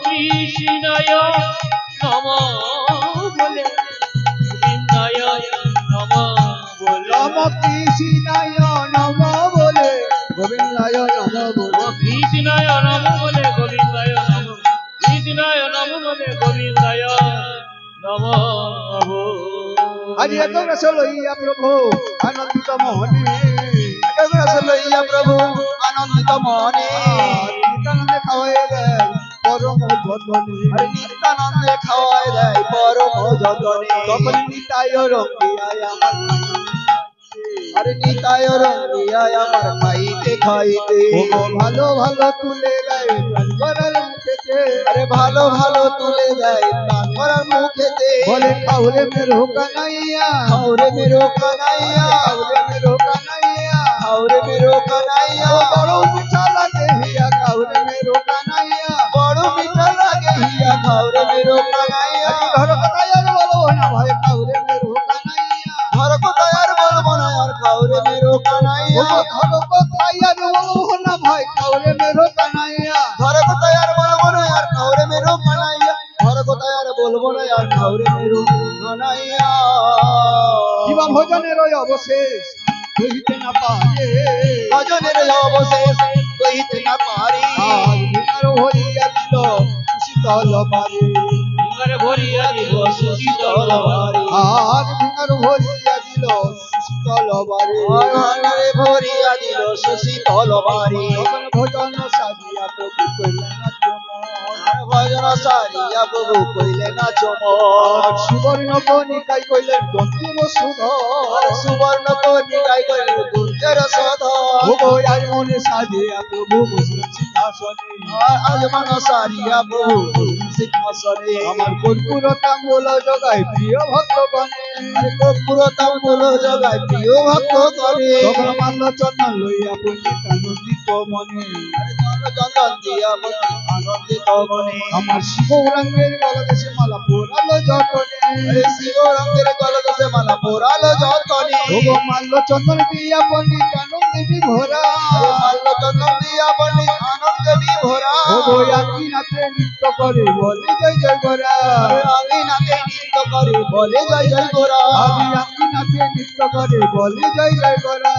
কৃষ্ণায় নম বলে, গোবিন্দায় নম বলে, নম কৃষ্ণায় নম বলে, গোবিন্দায় নম বলে। কৃষ্ণায় নম বলে, গোবিন্দায় নম, কৃষ্ণায় নম বলে, গোবিন্দায় নম। আজ এত রস লইয়া প্রভু আনন্দিত মনে, এত রস লইয়া প্রভু আনন্দিত মনে, নিত্যানন্দে খাওয়াই দেয় পরম যতনে, আরে নিত্যানন্দে খাওয়ায় দেয় পরম যতনে। তখন নিতাই রঙ্গিয়ায় আমার আরে নিতায় রঙ্গিয়ায় আমার খাইতে খাইতে, ওগো ভালো ভালো তুলে দেয় প্রাণ করার মুখেতে, আরে ভালো ভালো তুলে দেয় প্রাণ করার মুখেতে। বলে খাওরে মেরো কানাইয়া, খাওরে মেরো কানাইয়া, খাওরে মেরো কানাইয়া, খাওরে মেরো কানাইয়া, ও বড় মিঠা লাগে হিয়া খাওরে মেরো কানাইয়া। বড় মিঠা লাগে হিয়া খাওরে মেরো কানাইয়া। ঘর কথায় আর বলবো না ভাই খাওরে মেরো কানাইয়া, ধর কোথায় আর বলবো না আর খাওরে মেরো কানাইয়া। ঘর কথায় আর বলবো না ভাই খাওরে মেরো কানাইয়া। ধর কোথায় আর বলবো না আর খাওরে মেরো কানাইয়া। ধর কোথায় আর বলবো না আর খাওরে মেরো কানাইয়া। জীবা ভোজনের ওই অবশেষ কহিতে না পারে, ভজনের অবশেষ কহিতে না পারি। আজ ভিকার হইয়া দিল শীতল বারে, ঘরে ভরিয়া দিব সুশীতল বারে, আজ ভিকার হইয়া দিল শীতল বারে। ভাণ্ডারে ভরিয়া দিল শশীতল বাড়ি। যখন ভোজন সাজিয়া প্রভু কইলেন না চমন, ভজন সারিয়া প্রভু কইলে না চমন। সুবর্ণ কণিকায় কইলেন গম্ভীর সুধর, সুবর্ণ কণিকায় কইলেন গুঞ্জের সধর। ভোগ আজ মনে সাজিয়া প্রভু বসলেন সিংহাসনে, আজ মন সারিয়া প্রভু সিংহাসনে। আমার কর্পূর তাম্বুল জগায় প্রিয় ভক্তগণে, আরে কর্পূর তাম্বুল জগায় প্রিয় ভক্ত করে। তখন মাল্য চন্দন লইয়া পণ্ডিত আনন্দিত মনে, চন্দন দিয়া বলি আনন্দিত মনে আমার শিব রঙের গলদেশে মালা পোড়ালো যতনে শিব রঙের কলদশে মালা পোড়ালো যতনে ওগো মাল্য চন্দন দিয়া পণ্ডিত আনন্দে বিভোরা মাল্য চন্দন দিয়া পণ্ডিত আনন্দে বিভোরা ওগো আকিনাতে নৃত্য করে বলে জয় জয় গোরা আঙিনাতে নৃত্য করে বলে জয় জয় গোরা আমি আকিনাতে নৃত্য করে বলে জয় জয় গোরা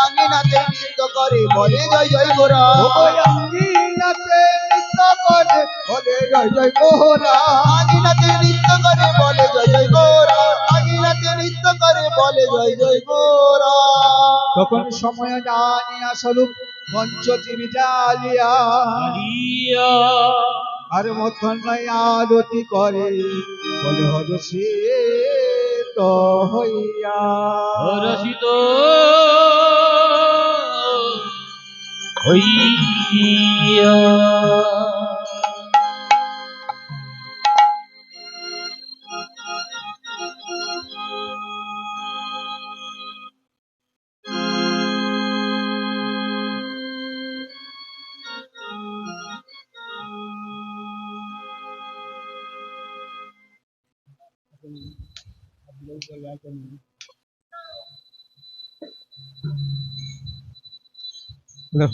আঙিনাতে নৃত্য করে বলে জয় জয় গোরা ওগো আকিনাতে নৃত্য করে বলে জয় জয় গোরা আঙিনাতে নৃত্য করে বলে জয় জয় গোরা আঙিনাতে নৃত্য করে বলে জয় জয় গোরা তখন সময় জানিয়া স্বরূপ মঞ্চজীবী জালিয়া আলিয়া আর মতন আরতি করে বলে হর সে তো হইয়া রসিত হইয়া